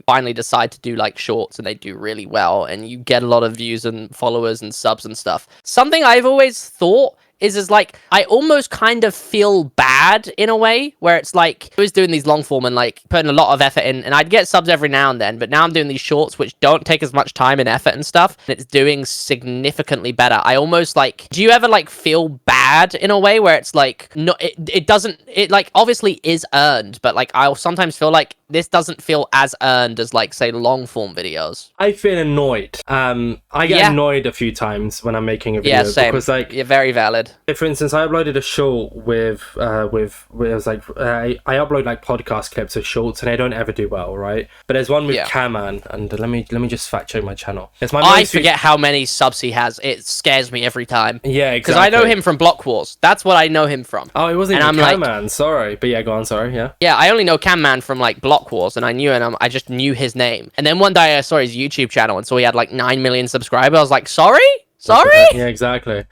finally decide to do like shorts, and they do really well, and you get a lot of views and followers and subs and stuff. Something I've always thought is like I almost kind of feel bad in a way where it's like I was doing these long form and like putting a lot of effort in, and I'd get subs every now and then, but now I'm doing these shorts which don't take as much time and effort and stuff, and it's doing significantly better. I almost like, do you ever like feel bad in a way where it's like, no, it doesn't, it like obviously is earned, but like I'll sometimes feel like this doesn't feel as earned as like say long form videos. I feel annoyed. I get annoyed a few times when I'm making a video. Yeah, same. Because like, you're very valid. For instance, I uploaded a short with it was like I upload like podcast clips of shorts and they don't ever do well, right? But there's one with Caman, and let me just fact check my channel. It's my I forget how many subs he has. It scares me every time. Yeah, exactly. Because I know him from Block Wars. That's what I know him from. Oh, it wasn't even Caman. Sorry, but yeah, go on. Sorry, yeah. Yeah, I only know Camman from like Block Wars, and I knew him. I just knew his name. And then one day I saw his YouTube channel and saw he had like 9 million subscribers. I was like, sorry? Yeah, exactly.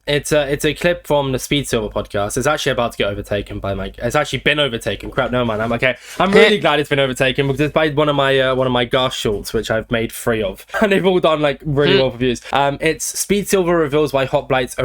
It's a clip from the Speed Silver podcast. It's actually about to get overtaken by my. It's actually been overtaken. Crap, no man. I'm okay. I'm really glad it's been overtaken because it's by one of my gas shorts, which I've made 3 of, and they've all done like really well for views. It's Speed Silver reveals why Hoplite's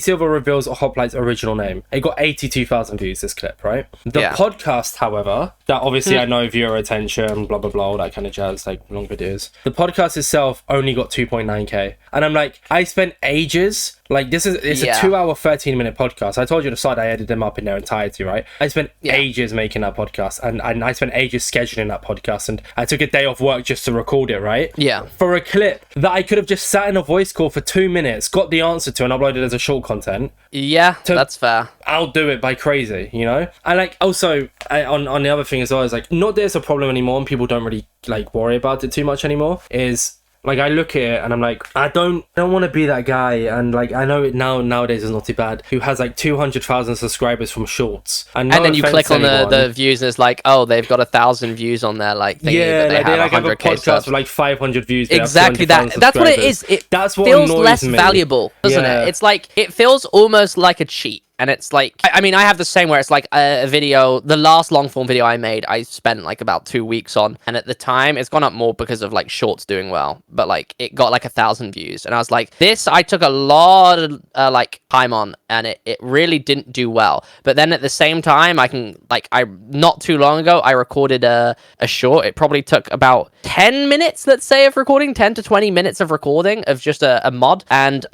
Silver reveals Hoplite's original name. It got 82,000 views. This clip, right? The podcast, however, that obviously I know viewer attention, blah blah blah, all that kind of jazz, like long videos. The podcast itself only got 2.9k. And I'm like, I spent ages, like it's a 2-hour, 13-minute podcast. I told you at the start I edited them up in their entirety, right? I spent ages making that podcast, and I spent ages scheduling that podcast, and I took a day off work just to record it, right? Yeah. For a clip that I could have just sat in a voice call for 2 minutes, got the answer to, and uploaded as a short content. Yeah, that's fair. I'll do it by crazy, you know? And like, also, on the other thing as well, is like, not that it's a problem anymore, and people don't really like worry about it too much anymore, is... Like, I look at it and I'm like, I don't want to be that guy. And like, I know it nowadays is not too bad, who has like 200,000 subscribers from shorts. And then you click on the views and it's like, oh, they've got 1,000 views on their like thingy, yeah, but they have a podcast with like 500 views. Exactly that. That's what it is. That's what feels less valuable, doesn't it? It's like, it feels almost like a cheat. And it's like, I mean, I have the same where it's like a video, the last long form video I made, I spent like about 2 weeks on. And at the time, it's gone up more because of like shorts doing well. But like, it got like 1,000 views. And I was like, this, I took a lot of like time on, and it really didn't do well. But then at the same time, not too long ago, I recorded a short. It probably took about 10 minutes, let's say, of recording, 10 to 20 minutes of recording of just a mod. And,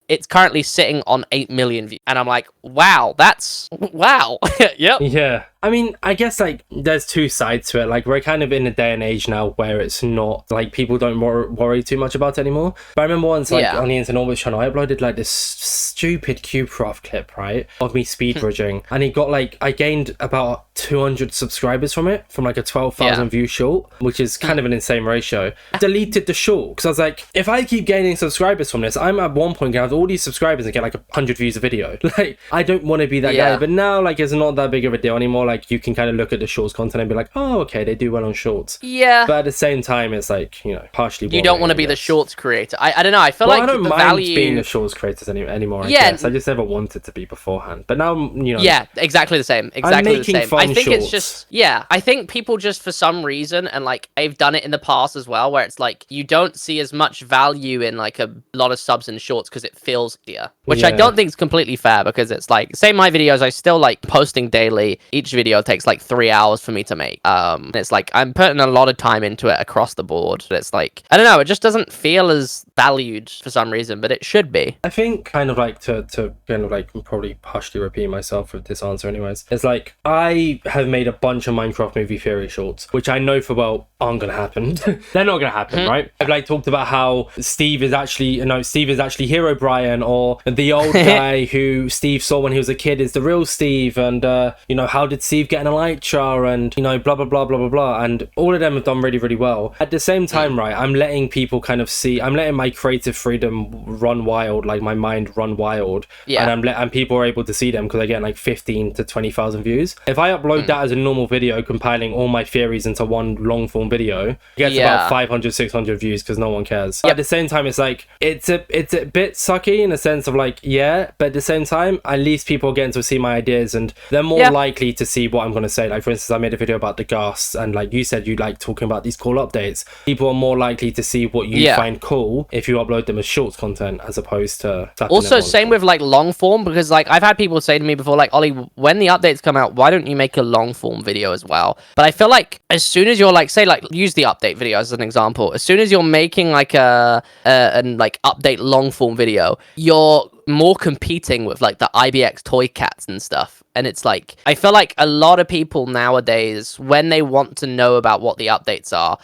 it's currently sitting on 8 million views. And I'm like, wow, that's... Wow. Yep. Yeah. I mean, I guess, like, there's 2 sides to it. Like, we're kind of in a day and age now where it's not, like, people don't worry too much about it anymore. But I remember once, like, on the Orbitz channel, I uploaded, like, this stupid Cubecraft clip, right? Of me speed bridging. And it got, like, I gained about 200 subscribers from it, from, like, a 12,000 view short, which is kind of an insane ratio. I deleted the short, because I was like, if I keep gaining subscribers from this, I'm at one point going to have all these subscribers and get, like, 100 views a video. Like, I don't want to be that guy. But now, like, it's not that big of a deal anymore. Like, you can kind of look at the shorts content and be like, oh, okay, they do well on shorts. Yeah. But at the same time, it's like, you know, partially you don't want to be the shorts creator. I don't know. I feel like I don't the mind value... being the shorts creators anymore, I guess. I just never wanted to be beforehand. But now, you know... Yeah, exactly the same. Exactly the same. I think shorts. it's just... Yeah, I think people just, for some reason, and like, I've done it in the past as well, where it's like, you don't see as much value in like a lot of subs and shorts because it feels easier. Which I don't think is completely fair, because it's like, say my videos, I still like posting daily. Each video takes like 3 hours for me to make. It's like, I'm putting a lot of time into it across the board. But it's like, I don't know, it just doesn't feel as valued for some reason, but it should be. I think kind of like to kind of like probably partially repeat myself with this answer anyways. It's like, I have made a bunch of Minecraft movie theory shorts, which I know for well aren't gonna happen. They're not gonna happen, right? I've like talked about how Steve is actually Hero Brian, or the old guy who Steve saw when he was a kid is the real Steve, and you know, how did Steve get an elytra, and you know, blah blah blah blah blah blah, and all of them have done really really well. At the same time, right, I'm letting people kind of see, I'm letting my creative freedom run wild, like my mind run wild, and people are able to see them because I get like 15 to 20,000 views. If I upload that as a normal video, compiling all my theories into one long form video, it gets about 500 600 views because no one cares. At the same time, it's like, it's a bit sucky in the sense of like, but at the same time, at least people are getting to see my ideas, and they're more likely to see what I'm going to say. Like, for instance, I made a video about the gas, and like you said, you like talking about these cool updates. People are more likely to see what you find cool if you upload them as shorts content as opposed to also same with like long form, because like I've had people say to me before, like, Ollie, when the updates come out, why don't you make a long form video as well? But I feel like as soon as you're like, say like, use the update video as an example, as soon as you're making like a like update long form video, you're more competing with like the IBX toy cats and stuff. And it's like, I feel like a lot of people nowadays, when they want to know about what the updates are,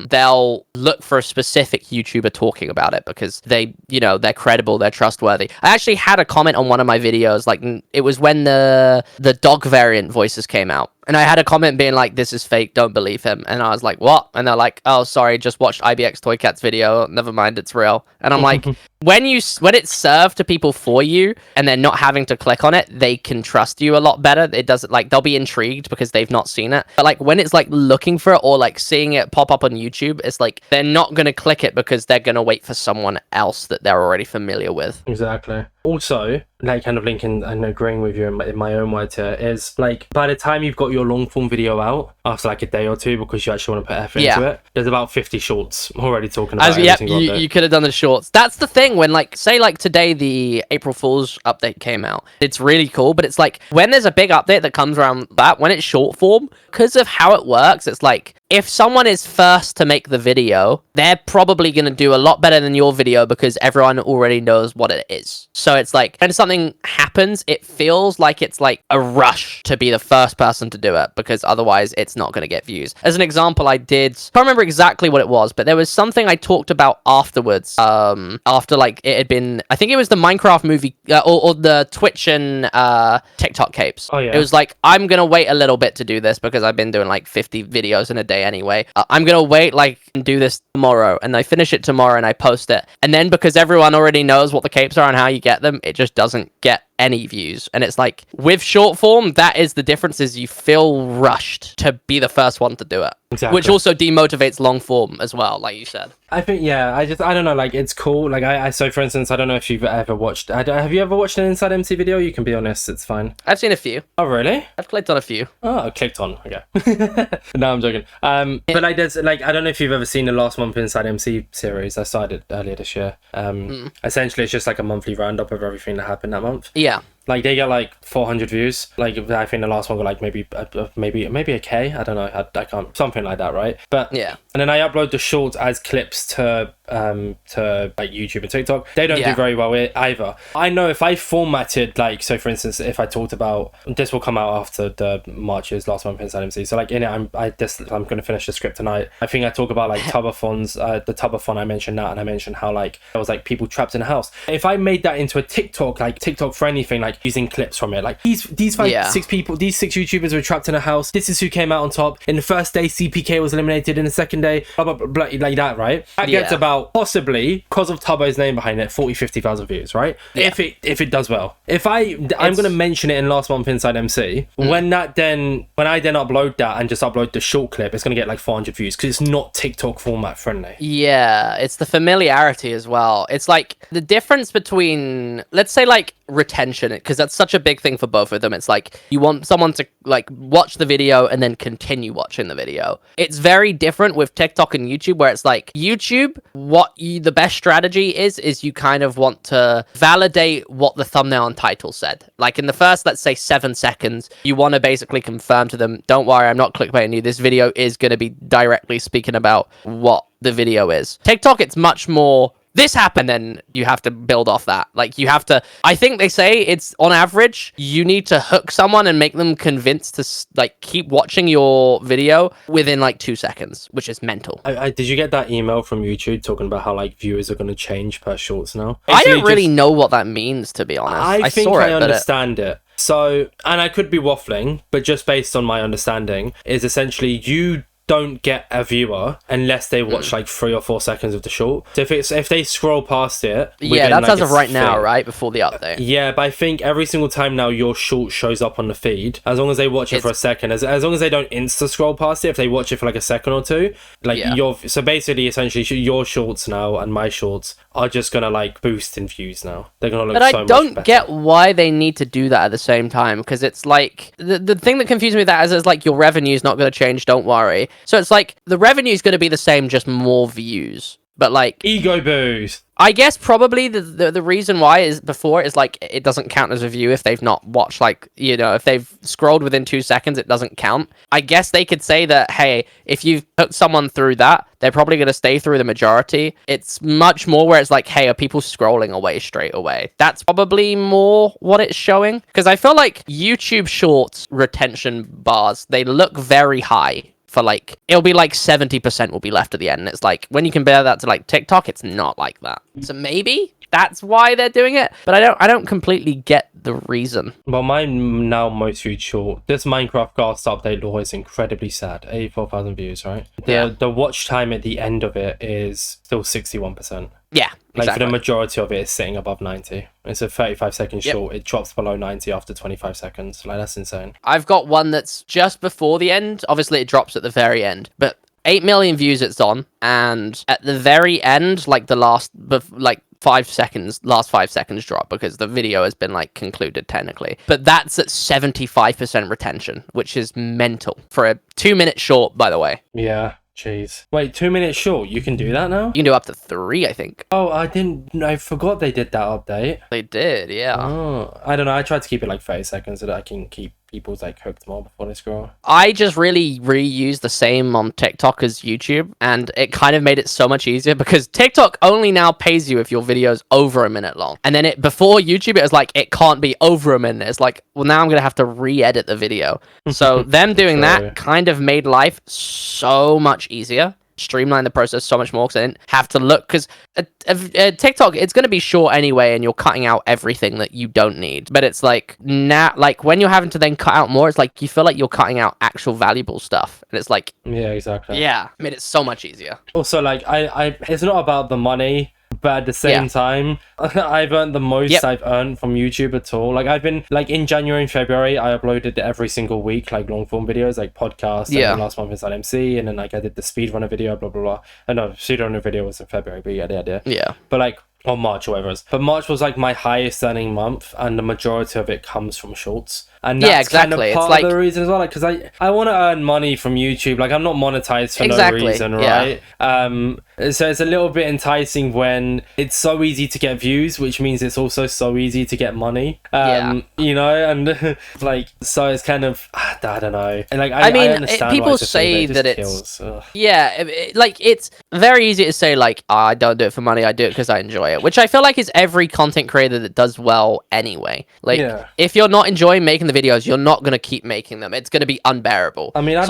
they'll look for a specific YouTuber talking about it because they, you know, they're credible, they're trustworthy. I actually had a comment on one of my videos, like it was when the dog variant voices came out. And I had a comment being like, this is fake, don't believe him. And I was like, what? And they're like, oh, sorry, just watched IBX Toy Cat's video. Never mind, it's real. And I'm like, when it's served to people for you and they're not having to click on it, they can trust you a lot better. It doesn't, like, they'll be intrigued because they've not seen it. But like when it's like looking for it or like seeing it pop up on YouTube, it's like they're not going to click it because they're going to wait for someone else that they're already familiar with. Exactly. Also, like kind of linking and agreeing with you in my own words here, is like by the time you've got your long form video out after like a day or two, because you actually want to put effort into it, there's about 50 shorts already talking about it. You could have done the shorts. That's the thing when like, say like today the April Fool's update came out. It's really cool, but it's like when there's a big update that comes around that, when it's short form, because of how it works, it's like if someone is first to make the video, they're probably going to do a lot better than your video because everyone already knows what it is. So it's like when something happens, it feels like it's like a rush to be the first person to do it because otherwise it's not going to get views. As an example, I can't remember exactly what it was, but there was something I talked about afterwards, after like it had been, I think it was the Minecraft movie or the Twitch and TikTok capes. Oh, yeah. It was like, I'm going to wait a little bit to do this because I've been doing like 50 videos in a day anyway. I'm gonna wait like and do this tomorrow, and I finish it tomorrow and I post it, and then because everyone already knows what the capes are and how you get them, it just doesn't get any views. And it's like with short form, that is the difference, is you feel rushed to be the first one to do it. Exactly. Which also demotivates long form as well, like you said. I think, yeah, I don't know, like, it's cool. Like, so for instance, I don't know if you've ever watched, have you ever watched an InsideMC video? You can be honest, it's fine. I've seen a few. Oh, really? I've clicked on a few. Oh, clicked on, okay. No, I'm joking. But like, there's, like, I don't know if you've ever seen the last month InsideMC series. I started earlier this year. Essentially, it's just like a monthly roundup of everything that happened that month. Yeah. Like they get like 400 views. Like I think the last one got like maybe a K. I don't know. I can't, something like that, right? But yeah. And then I upload the shorts as clips to like YouTube and TikTok. They don't do very well either. I know if I formatted, like, so for instance, if I talked about, this will come out after the March's last month InsideMC. So like in it, I'm going to finish the script tonight. I think I talk about like Tubathons, the Tubathon. I mentioned that, and I mentioned how like there was like people trapped in a house. If I made that into a TikTok, like TikTok for anything, like using clips from it, like these six people, these 6 YouTubers were trapped in a house. This is who came out on top. In the first day, CPK was eliminated. In the second day, blah blah blah, blah, like that, right? That gets about, possibly because of Tubbo's name behind it, 40-50,000 views, right? If it does well. If I'm gonna mention it in last month InsideMC, when I then upload that and just upload the short clip, it's gonna get like 400 views because it's not TikTok format friendly. Yeah, it's the familiarity as well. It's like the difference between, let's say, like retention, because that's such a big thing for both of them. It's like you want someone to like watch the video and then continue watching the video. It's very different with TikTok and YouTube, where it's like YouTube, the best strategy is you kind of want to validate what the thumbnail and title said. Like in the first, let's say 7 seconds, you want to basically confirm to them, don't worry, I'm not clickbaiting you, this video is going to be directly speaking about what the video is. TikTok, it's much more, this happened, then you have to build off that. Like you have to, I think they say it's on average, you need to hook someone and make them convinced to like keep watching your video within like 2 seconds, which is mental. Did you get that email from YouTube talking about how like viewers are going to change per shorts now? I don't really know what that means, to be honest. I think I understand it. So, and I could be waffling, but just based on my understanding, is essentially you don't get a viewer unless they watch like 3 or 4 seconds of the short. So if they scroll past it, yeah, that's like as of right now, right before the update. Yeah, but I think every single time now your short shows up on the feed, as long as they watch it for a second, as long as they don't insta scroll past it, if they watch it for like a second or two, like so basically essentially your shorts now and my shorts are just gonna like boost in views now. They're gonna look so much better. But I don't get why they need to do that at the same time, because it's like the thing that confuses me with that is like your revenue is not going to change, don't worry. So it's like the revenue is going to be the same, just more views. But like ego boost. I guess probably the reason why is before is like it doesn't count as a view if they've not watched, like, you know, if they've scrolled within 2 seconds, it doesn't count. I guess they could say that, hey, if you've put someone through that, they're probably going to stay through the majority. It's much more where it's like, hey, are people scrolling away straight away? That's probably more what it's showing. Because I feel like YouTube Shorts retention bars, they look very high. For like, it'll be like 70% will be left at the end. And it's like, when you compare that to like TikTok, it's not like that. So maybe that's why they're doing it. But I don't completely get the reason. Well, mine now most viewed short. This Minecraft Ghast update lore is incredibly sad. 84,000 views, right? The watch time at the end of it is still 61%. Yeah, like for the majority of it, it's sitting above 90. It's a 35-second short. It drops below 90 after 25 seconds. Like, that's insane. I've got one that's just before the end. Obviously, it drops at the very end, but 8 million views it's on, and at the very end, like the last, like 5 seconds, last 5 seconds drop because the video has been like concluded technically. But that's at 75% retention, which is mental for a 2-minute short, by the way. Yeah. Jeez. Wait, 2 minutes short? You can do that now? You can do up to 3, I think. Oh, I forgot they did that update. They did, yeah. Oh, I don't know. I tried to keep it like 30 seconds so that I can keep people's like hooked more before they scroll. I just really reused the same on TikTok as YouTube, and it kind of made it so much easier because TikTok only now pays you if your video's over a minute long. And then before YouTube, it was like, it can't be over a minute. It's like, well, now I'm going to have to re-edit the video. So them doing that kind of made life so much easier. Streamline the process so much more because I didn't have to look, because TikTok, it's going to be short anyway and you're cutting out everything that you don't need. But it's like now, like when you're having to then cut out more, it's like you feel like you're cutting out actual valuable stuff, and it's like, yeah, exactly, yeah, made it so much easier. Also, like I it's not about the money, but at the same time, I've earned the most I've earned from YouTube at all. Like, I've been, like, in January and February, I uploaded every single week, like, long-form videos, like, podcasts, and then last month InsideMC, and then, like, I did the speedrunner video, blah, blah, blah. And no, speedrunner video was in February, but yeah, the idea. Yeah. But, like, or March or whatever it was. But March was, like, my highest earning month, and the majority of it comes from shorts. And that's kind of part of the reason as well, like, because I want to earn money from YouTube. Like, I'm not monetized for no reason, right? So it's a little bit enticing when it's so easy to get views, which means it's also so easy to get money. You know, and like, so it's kind of, I don't know. And like, I mean, I understand people say that it's like, it's very easy to say like, I don't do it for money, I do it because I enjoy it, which I feel like is every content creator that does well anyway. Like, if you're not enjoying making the videos, you're not going to keep making them. It's going to be unbearable. I mean, I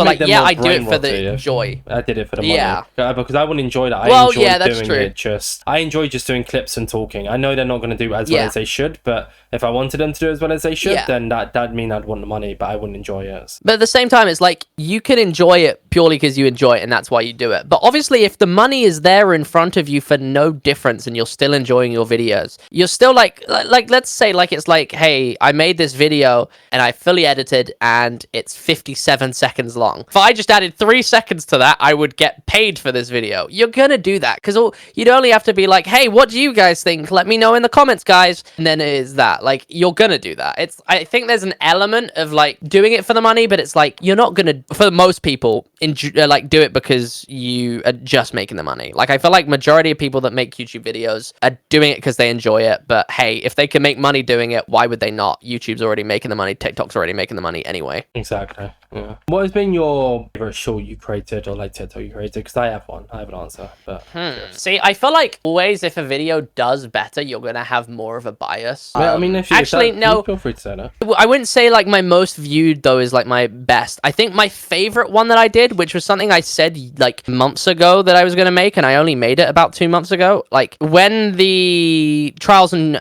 do it for the joy. I did it for the money. Because I wouldn't enjoy that. I enjoy doing it. I enjoy just doing clips and talking. I know they're not going to do as well as they should, but if I wanted them to do as well as they should, then that'd mean I'd want the money, but I wouldn't enjoy it. But at the same time, it's like, you can enjoy it purely because you enjoy it, and that's why you do it. But obviously, if the money is there in front of you for no difference, and you're still enjoying your videos, you're still like let's say, like, it's like, hey, I made this video and I fully edited and it's 57 seconds long. If I just added 3 seconds to that, I would get paid for this video. You're gonna do that because you'd only have to be like, hey, what do you guys think? Let me know in the comments, guys. And then it is that, like, you're gonna do that. I think there's an element of like doing it for the money, but it's like, you're not gonna, for most people, like, do it because you are just making the money. Like, I feel like majority of people that make YouTube videos are doing it because they enjoy it. But hey, if they can make money doing it, why would they not? YouTube's already making the money. TikTok's already making the money anyway. Exactly. Yeah. What has been your favorite short you created, or like TikTok you created? Because I have one. I have an answer. But see, I feel like always if a video does better, you're gonna have more of a bias. I mean, if you actually no, feel free to say that. I wouldn't say like my most viewed though is like my best. I think my favorite one that I did, which was something I said like months ago that I was gonna make, and I only made it about 2 months ago. Like when the trials and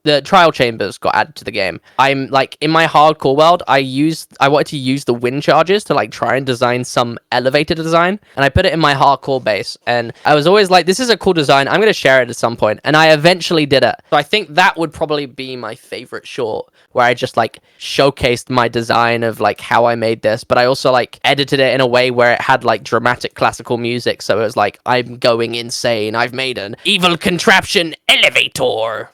the trial chambers got added to the game, I'm like, in my hardcore world, I wanted to use the wind charges to like try and design some elevator design, and I put it in my hardcore base, and I was always like, this is a cool design, I'm gonna share it at some point, and I eventually did it. So I think that would probably be my favorite short, where I just like showcased my design of like how I made this, but I also like edited it in a way where it had like dramatic classical music, so it was like, I'm going insane, I've made an evil contraption elevator.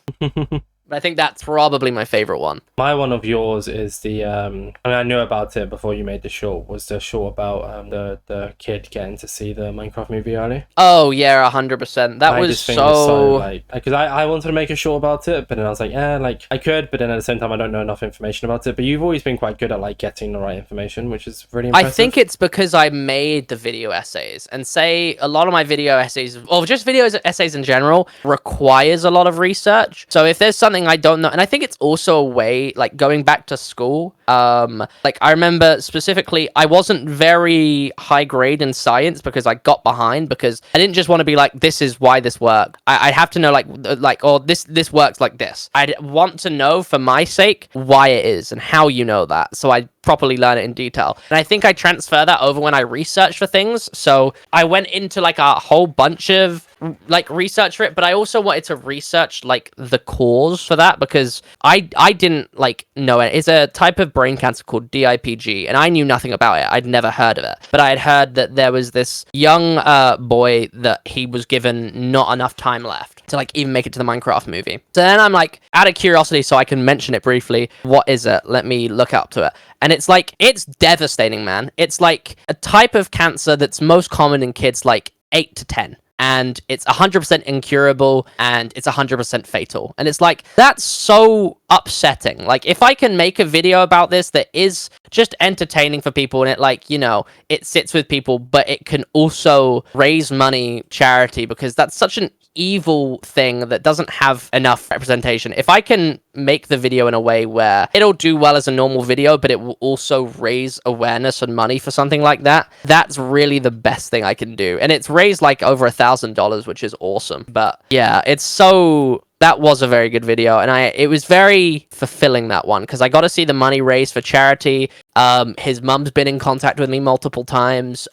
But I think that's probably my favorite one. My one of yours is the I mean, I knew about it before you made the short, was the short about the kid getting to see the Minecraft movie early. Oh yeah, 100%. That was so like, because I wanted to make a short about it, but then I was like, yeah, like I could, but then at the same time I don't know enough information about it. But you've always been quite good at like getting the right information, which is really impressive. I think it's because I made the video essays, and say a lot of my video essays, or just video essays in general, requires a lot of research. So if there's something I don't know, and I think it's also a way, like going back to school, like I remember specifically, I wasn't very high grade in science because I got behind, because I didn't just want to be like, this is why this worked. I'd have to know like, or this works like this. I'd want to know for my sake why it is and how you know that, so I properly learn it in detail. And I think I transfer that over when I research for things. So I went into like a whole bunch of like research for it, but I also wanted to research like the cause for that, because I didn't like know it. It's a type of brain cancer called DIPG, and I knew nothing about it. I'd never heard of it, but I had heard that there was this young boy that he was given not enough time left to like even make it to the Minecraft movie. So then I'm like, out of curiosity, so I can mention it briefly, what is it? Let me look up to it. And it's like, it's devastating, man. It's like a type of cancer that's most common in kids like 8 to 10. And it's 100% incurable, and it's 100% fatal. And it's like, that's so upsetting. Like, if I can make a video about this that is just entertaining for people, and it like, you know, it sits with people, but it can also raise money, charity, because that's such an evil thing that doesn't have enough representation. If I can make the video in a way where it'll do well as a normal video, but it will also raise awareness and money for something like that, that's really the best thing I can do. And it's raised like over $1,000, which is awesome. But yeah, it's so... That was a very good video, and it was very fulfilling, that one, because I got to see the money raised for charity. His mum's been in contact with me multiple times.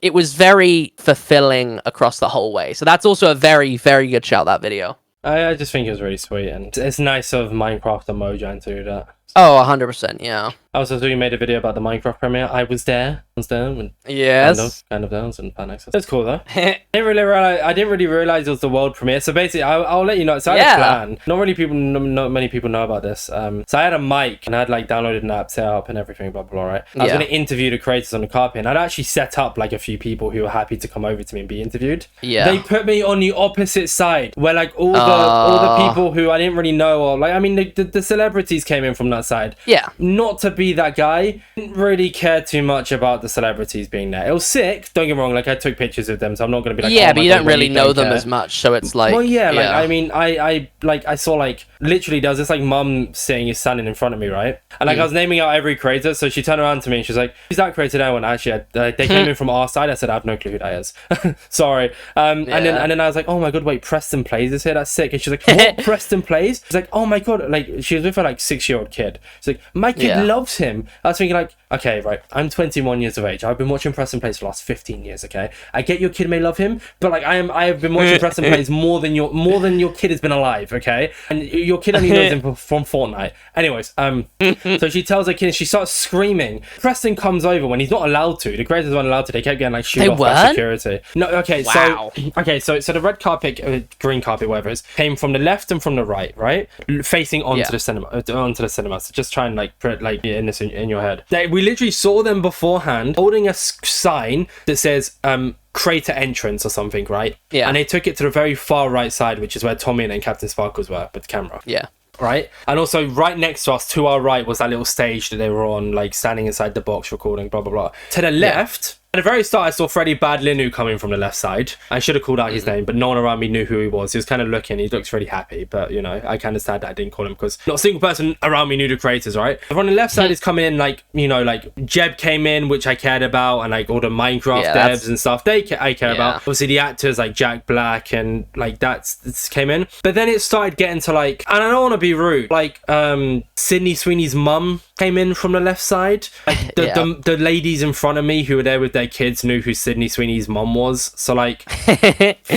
It was very fulfilling across the whole way. So that's also a very, very good shout, that video. I just think it was really sweet, and it's nice of Minecraft and Mojang to do that. Oh, 100%, yeah. I also saw you made a video about the Minecraft premiere. I was there. When yes. Kind of there. I was in fan access. That's cool though. I didn't really realize it was the world premiere. So basically, I'll let you know. So I had a plan. Not many people know about this. So I had a mic, and I had like downloaded an app, set up, and everything. Blah blah. Right. I was going to interview the creators on the carpet, and I'd actually set up like a few people who were happy to come over to me and be interviewed. Yeah. They put me on the opposite side, where like all the people who I didn't really know, or like, I mean, the celebrities came in from that side. Yeah. Not to be that guy, didn't really care too much about the celebrities being there. It was sick, don't get me wrong, like I took pictures of them, so I'm not going to be like, yeah, oh, but you don't really know them as much, so it's like, well, yeah, like I mean, I saw like literally there was this like mum standing in front of me, right, and like I was naming out every creator, so she turned around to me and she's like, who's that creator there? And actually they came in from our side. I said, I have no clue who that is. Sorry. And then I was like, oh my god, wait, Preston Plays is here, that's sick. And she's like, what? Preston Plays? She's like, oh my god, like she was with her like 6-year-old kid. She's like, my kid loves him. I was thinking like, okay, right, I'm 21 years of age. I've been watching Preston Plays for the last 15 years, okay? I get your kid may love him, but like I have been watching Preston Plays more than your kid has been alive, okay? And your kid only knows him from Fortnite. Anyways, so she tells her kid, she starts screaming. Preston comes over when he's not allowed to. The creators weren't allowed to. They kept getting like shooed off by security. No, okay, wow. so the red carpet, green carpet, whatever it is, came from the left and from the right, facing onto the cinema. So just try and like put like in this in your head. We literally saw them beforehand holding a sign that says creator entrance or something, right? Yeah. And they took it to the very far right side, which is where Tommy and Captain Sparkles were with the camera. Yeah. Right, and also right next to us, to our right, was that little stage that they were on, like standing inside the box recording, blah blah blah. To the left, at the very start, I saw Freddie Badlinu coming from the left side. I should have called out his name, but no one around me knew who he was. He was kind of looking, he looks really happy, but you know, I can understand that I didn't call him because not a single person around me knew the creators, right? But on the left side is coming in, like, you know, like Jeb came in, which I cared about, and like all the Minecraft devs and stuff, I care about. Obviously the actors like Jack Black and like that's came in. But then it started getting to like, and I don't want to be rude, like Sydney Sweeney's mum came in from the left side. Like the ladies in front of me who were there with their kids knew who Sydney Sweeney's mum was. So like,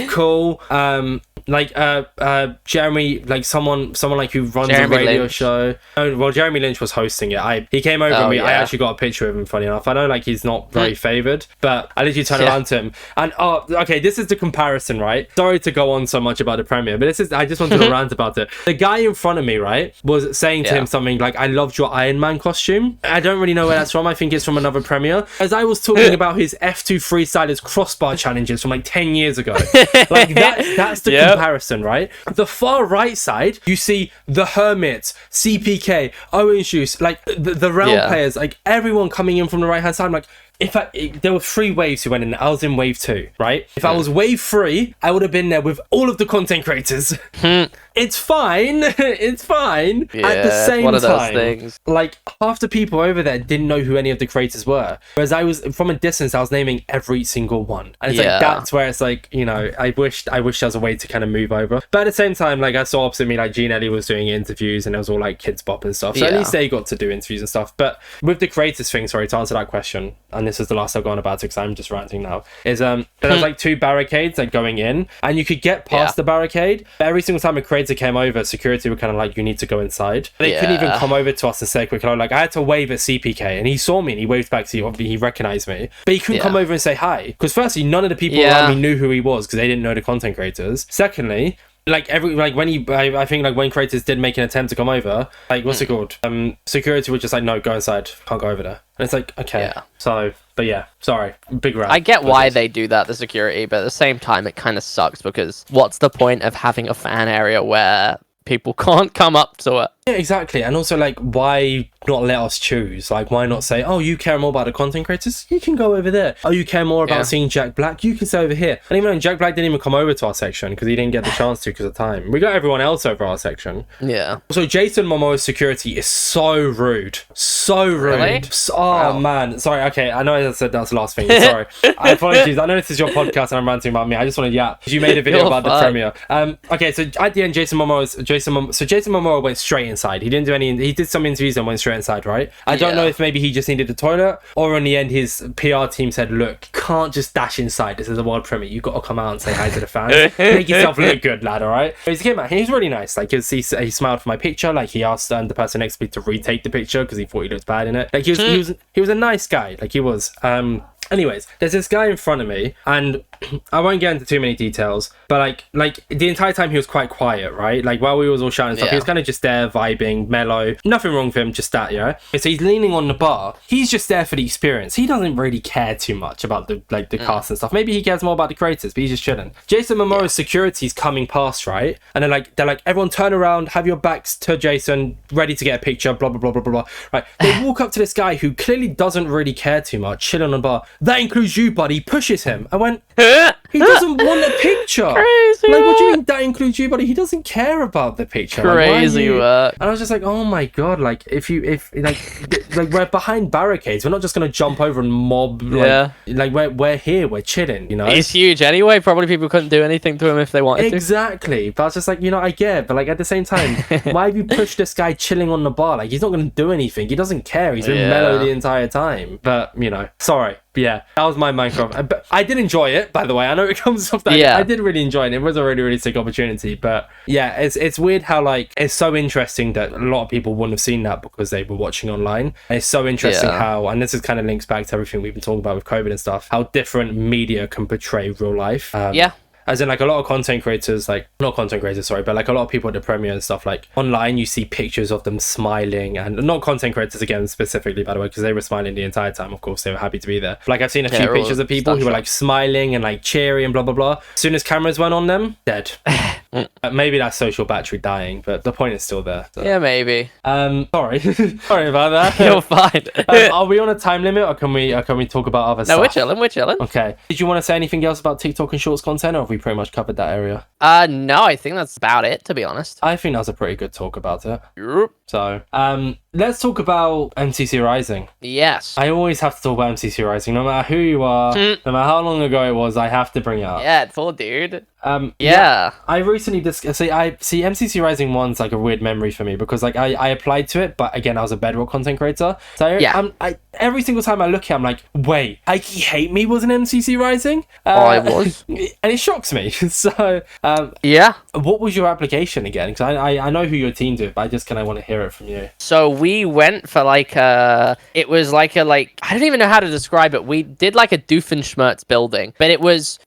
cool. Jeremy, like someone like who runs Jeremy a radio Lynch. show. Oh, well, Jeremy Lynch was hosting it. He came over to me. I actually got a picture of him, funny enough. I know like he's not very favoured, but I literally turned around to him and okay, this is the comparison, right? Sorry to go on so much about the premiere, but I just wanted to rant about it. The guy in front of me, right, was saying to him something like, I loved your Iron Man costume. I don't really know where that's from. I think it's from another premiere. As I was talking about his F2 freestylers crossbar challenges from like 10 years ago. Like that's the comparison, right? The far right side, you see the Hermits, CPK, Owen Juice, like the Realm players, like everyone coming in from the right hand side. I'm like, there were 3 waves who went in. I was in wave 2, right? If I was wave 3, I would have been there with all of the content creators. It's fine. It's fine. Yeah, at the same one of those time, things. like half the people over there didn't know who any of the creators were. Whereas I was from a distance, I was naming every single one. And it's like that's where it's like, you know, I wish there was a way to kind of move over. But at the same time, like I saw opposite me, like Gene Ellie was doing interviews and it was all like Kids Bop and stuff. So at least they got to do interviews and stuff. But with the creators thing, sorry, to answer that question, and this is the last I've gone about it because I'm just ranting now, is there was like 2 barricades like going in and you could get past the barricade, but every single time a creator came over, security were kind of like, you need to go inside. They couldn't even come over to us and say quick hello. Like I had to wave at CPK and he saw me and he waved back, so he recognized me, but he couldn't come over and say hi because firstly none of the people around me knew who he was because they didn't know the content creators. Secondly, like I think like when creators did make an attempt to come over, like what's it called, security were just like, no, go inside, can't go over there. And it's like, okay, so but yeah, sorry, big rant. I get why they do that, the security, but at the same time it kind of sucks because what's the point of having a fan area where people can't come up to it? Yeah, exactly. And also, like, why not let us choose? Like, why not say, oh, you care more about the content creators? You can go over there. Oh, you care more about seeing Jack Black? You can stay over here. And even though Jack Black didn't even come over to our section because he didn't get the chance to because of time. We got everyone else over our section. Yeah. So Jason Momoa's security is so rude. So rude. Really? Man. Sorry, okay. I know I said that's the last thing. Sorry. I apologize. I know this is your podcast and I'm ranting about me. I just want to because you made a video about the premiere. Okay, so at the end, Jason Momoa went straight inside. He didn't do any. He did some interviews and went straight inside, right? I don't know if maybe he just needed the toilet, or in the end his PR team said, "Look, you can't just dash inside. This is a world premiere. You got to come out and say hi to the fans. Make yourself look good, lad. All right." But he came out. He was really nice. Like he smiled for my picture. Like he asked the person next to me to retake the picture because he thought he looked bad in it. Like he was a nice guy. Like he was. Anyways, there's this guy in front of me, and I won't get into too many details, but like the entire time he was quite quiet, right? Like while we was all shouting stuff, he was kind of just there, vibing, mellow. Nothing wrong with him, just that, you know? So he's leaning on the bar. He's just there for the experience. He doesn't really care too much about the cast and stuff. Maybe he cares more about the creators, but he's just chilling. Jason Momoa's security's coming past, right? And they're like, everyone turn around, have your backs to Jason, ready to get a picture, blah, blah, blah, blah, blah, blah. Right. They walk up to this guy who clearly doesn't really care too much, chilling on the bar. That includes you, buddy. Pushes him. I went, he doesn't want a picture. Crazy like, what do you mean that includes you, buddy? He doesn't care about the picture. Crazy work. And I was just like, oh my god, like if we're behind barricades, we're not just gonna jump over and mob. Like we're here, we're chilling, you know. He's huge anyway. Probably people couldn't do anything to him if they wanted to. Exactly. But I was just like, you know, I get, but like at the same time, why have you pushed this guy chilling on the bar? Like he's not gonna do anything. He doesn't care. He's been mellow the entire time. But you know, sorry. Yeah, that was my Minecraft. But I did enjoy it, by the way. I know it comes off that. I did really enjoy it. It was a really, really sick opportunity. But yeah, it's weird how like it's so interesting that a lot of people wouldn't have seen that because they were watching online. And it's so interesting how, and this is kind of links back to everything we've been talking about with COVID and stuff, how different media can portray real life. As in, like, a lot of content creators, like, not content creators, sorry, but, like, a lot of people at the premiere and stuff, like, online, you see pictures of them smiling, and not content creators, again, specifically, by the way, because they were smiling the entire time, of course, they were happy to be there. Like, I've seen a few pictures of people who were, like, smiling and, like, cheery and blah, blah, blah. As soon as cameras went on them, dead. Maybe that's social battery dying, but the point is still there. So. Yeah, maybe. Sorry. Sorry about that. You're fine. Are we on a time limit, or can we talk about other stuff? No, we're chilling. Okay. Did you want to say anything else about TikTok and Shorts content, or have we pretty much covered that area? No, I think that's about it, to be honest. I think that was a pretty good talk about it. Yep. So, let's talk about MCC Rising. Yes. I always have to talk about MCC Rising, no matter who you are, no matter how long ago it was, I have to bring it up. Yeah, it's all, dude. I recently discussed. See, MCC Rising 1's like a weird memory for me because like I applied to it, but again I was a Bedrock content creator, so every single time I look at it, I'm like, wait, Highkeyhateme was an MCC Rising? I was. And it shocks me. So, yeah. what was your application again? Because I know who your team's with, but I just kind of want to hear it from you. So we went for like it was like I don't even know how to describe it. We did like a Doofenshmirtz building, but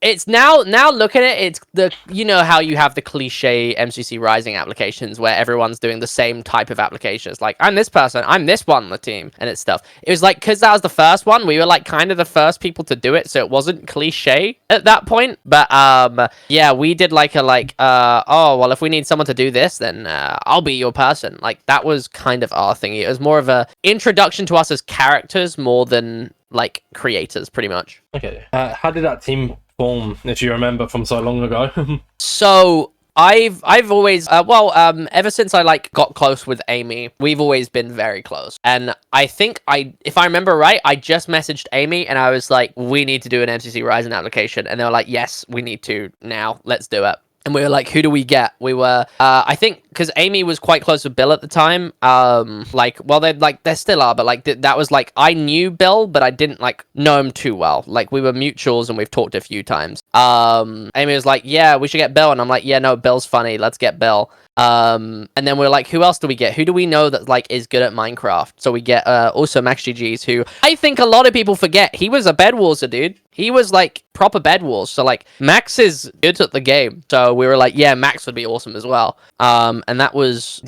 it's now look at it, it's the, you know how you have the cliche MCC Rising applications where everyone's doing the same type of applications. Like, I'm this person, I'm this one on the team, and it's stuff. It was like, because that was the first one, we were like kind of the first people to do it, so it wasn't cliche at that point. But yeah, we did like oh, well, if we need someone to do this, then I'll be your person. Like, that was kind of our thing. It was more of a introduction to us as characters more than like creators, pretty much. Okay. How did that team form, if you remember, from so long ago? So I've always ever since I like got close with Amy, we've always been very close. And I think if I remember right, I just messaged Amy and I was like, we need to do an MCC Rising application, and they were like, yes, we need to now, let's do it. And we were like, who do we get? We were, I think, because Amy was quite close with Bill at the time. They still are, but like, that was like, I knew Bill, but I didn't like know him too well. Like, we were mutuals and we've talked a few times. Amy was like, yeah, we should get Bill. And I'm like, yeah, no, Bill's funny. Let's get Bill. And then we're like, who else do we get? Who do we know that like is good at Minecraft? So we get also Max GG's, who I think a lot of people forget. He was a bedwarser, dude. He was like proper bedwars. So like, Max is good at the game. So we were like, yeah, Max would be awesome as well. And that was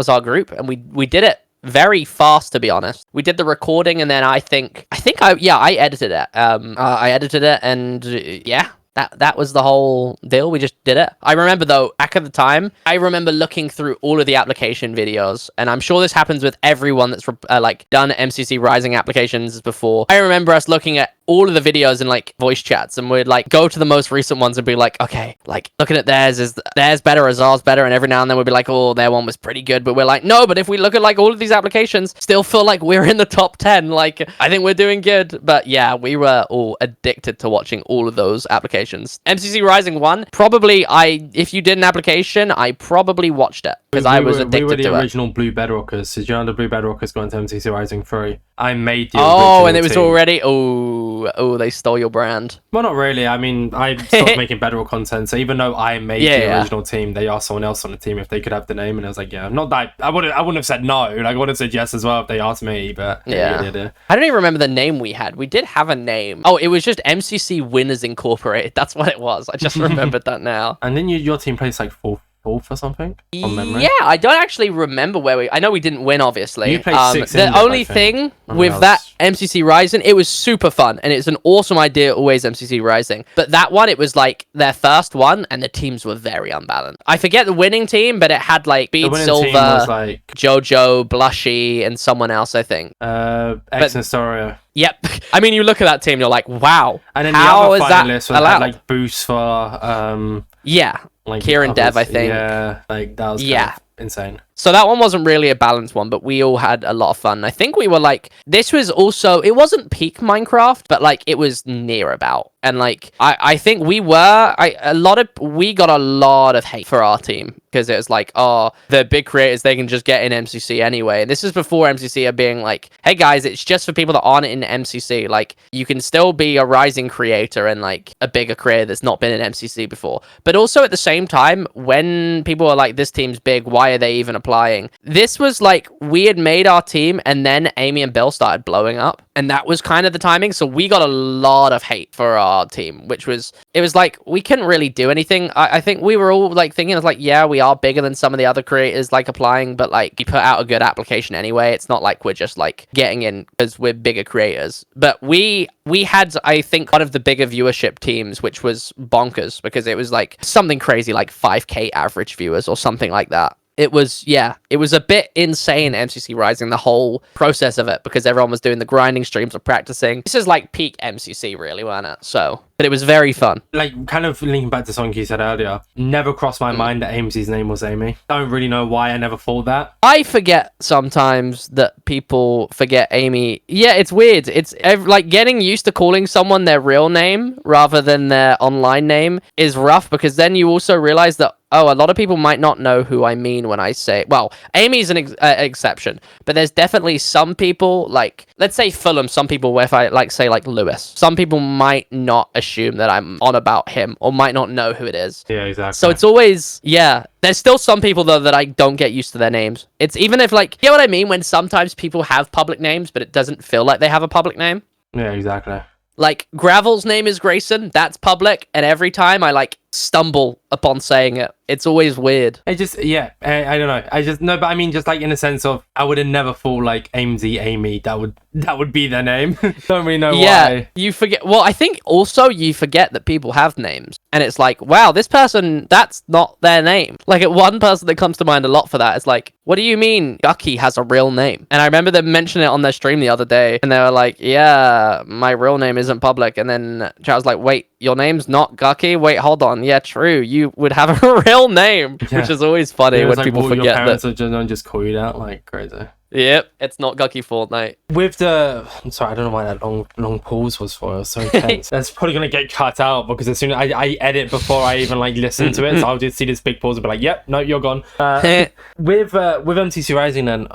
our group, and we did it very fast, to be honest. We did the recording, and then I edited it. I edited it, and yeah. That was the whole deal. We just did it. I remember, though, back at the time, I remember looking through all of the application videos, and I'm sure this happens with everyone that's like done MCC Rising applications before. I remember us looking at all of the videos in like voice chats, and we'd like go to the most recent ones and be like, okay, like looking at theirs, is theirs better, is ours better? And every now and then we'd be like, oh, their one was pretty good, but we're like, no, but if we look at like all of these applications, still feel like we're in the top 10. Like, I think we're doing good. But yeah, we were all addicted to watching all of those applications. MCC Rising 1, probably if you did an application, I probably watched it because I was addicted to it. We were the original Blue Bedrockers. Did you know the Blue Bedrockers going to MCC Rising 3? I made the original and it was team. Already oh, they stole your brand. Well, not really. I mean, I stopped making Bedrock content, so even though I made the original team, they asked someone else on the team if they could have the name, and I was like, yeah, not that I wouldn't have said no. Like, I would have said yes as well if they asked me, but yeah. I don't even remember the name we had. We did have a name. Oh, it was just MCC Winners Incorporated. That's what it was. I just remembered that now. And then your team placed like fourth or something from memory. Yeah, I don't actually remember where I know we didn't win, obviously. You played sixth. The only thing with that MCC Rising, it was super fun, and it's an awesome idea, always MCC Rising. But that one, it was like their first one, and the teams were very unbalanced. I forget the winning team, but it had like Bead Silver, like Jojo, Blushy, and someone else, I think. X Astoria. Yep. I mean, you look at that team, you're like, wow. And then how the other is that finalists allowed? Had like Boost for yeah. Like Kieran Dev, I think. Yeah, like that was kind of insane. So that one wasn't really a balanced one, but we all had a lot of fun. I think we were like, this was also, it wasn't peak Minecraft, but like it was near about. And like, I think we got a lot of hate for our team because it was like, oh, the big creators, they can just get in MCC anyway. And this is before MCC are being like, hey guys, it's just for people that aren't in MCC. Like, you can still be a rising creator and like a bigger creator that's not been in MCC before. But also at the same time, when people are like, this team's big, why are they even applying? This was like, we had made our team and then Amy and Bill started blowing up. And that was kind of the timing. So we got a lot of hate for our team, which was, it was like, we couldn't really do anything. I think we were all like thinking, it was like, yeah, we are bigger than some of the other creators like applying, but like we put out a good application anyway. It's not like we're just like getting in because we're bigger creators. But we had, I think, one of the bigger viewership teams, which was bonkers because it was like something crazy, like 5K average viewers or something like that. It was a bit insane, MCC Rising, the whole process of it, because everyone was doing the grinding streams or practicing. This is like peak MCC, really, wasn't it? So but it was very fun. Like, kind of linking back to something you said earlier, never crossed my mind that AMC's name was Amy. I don't really know why I never thought that. I forget sometimes that people forget Amy. Yeah, it's weird. It's like getting used to calling someone their real name rather than their online name is rough, because then you also realize that, oh, a lot of people might not know who I mean when I say... Well, Amy's an exception, but there's definitely some people, like, let's say Fulham, some people, if I, like, say, like, Lewis, some people might not assume that I'm on about him, or might not know who it is. Yeah, exactly. So it's always... Yeah, there's still some people, though, that I don't get used to their names. It's even if, like... You know what I mean? When sometimes people have public names, but it doesn't feel like they have a public name? Yeah, exactly. Like, Gravel's name is Grayson, that's public, and every time I, like, stumble upon saying it. It's always weird. I just, yeah, I don't know. I just, no, but I mean, just like in a sense of, I would have never thought like AMZ, Amy, that would be their name. Don't really know why. Yeah, you forget. Well, I think also you forget that people have names. And it's like, wow, this person, that's not their name. Like, one person that comes to mind a lot for that is like, what do you mean Gucky has a real name? And I remember them mentioning it on their stream the other day. And they were like, yeah, my real name isn't public. And then chat was like, wait, your name's not Gucky? Wait, hold on. Yeah, true. You would have a real name, which is always funny when people forget your parents that. Don't just call you that, like crazy. Yep, it's not Gucky Fortnite. With the, I'm sorry, I don't know why that long pause was for. It was so intense. That's probably gonna get cut out because as soon as I edit before I even like listen to it, so I'll just see this big pause and be like, yep, no, you're gone. With MCC Rising, then,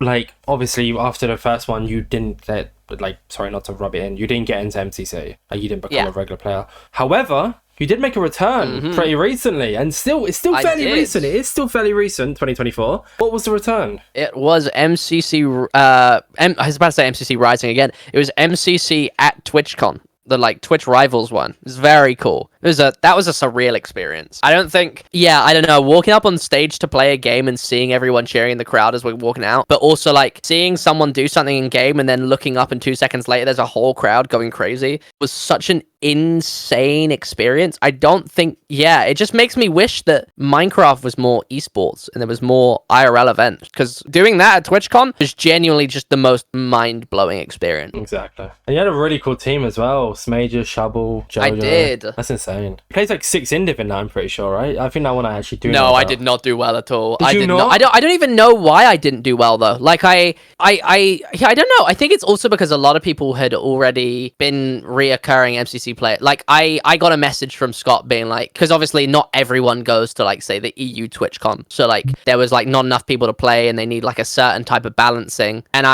like obviously after the first one, you didn't get, like, sorry, not to rub it in, you didn't get into MCC, like you didn't become a regular player. However, you did make a return pretty recently, and it's still fairly recent. It is still fairly recent, 2024. What was the return? It was MCC. I was about to say MCC Rising again. It was MCC at TwitchCon, the like Twitch Rivals one. It was very cool. That was a surreal experience. I don't know, walking up on stage to play a game and seeing everyone cheering in the crowd as we're walking out, but also like seeing someone do something in game and then looking up and 2 seconds later there's a whole crowd going crazy was such an insane experience. I don't think, it just makes me wish that Minecraft was more esports and there was more IRL events, because doing that at TwitchCon was genuinely just the most mind-blowing experience. Exactly. And you had a really cool team as well. Smager, Shovel, Jojo. I did. That's insane. He plays like 6 indiv in that, I'm pretty sure, right? I think that one I actually do. No, I did not do well at all. Did you not? I don't even know why I didn't do well though. Like I don't know. I think it's also because a lot of people had already been reoccurring MCC players. Like I got a message from Scott being like, because obviously not everyone goes to like say the EU TwitchCon, so like there was like not enough people to play and they need like a certain type of balancing. And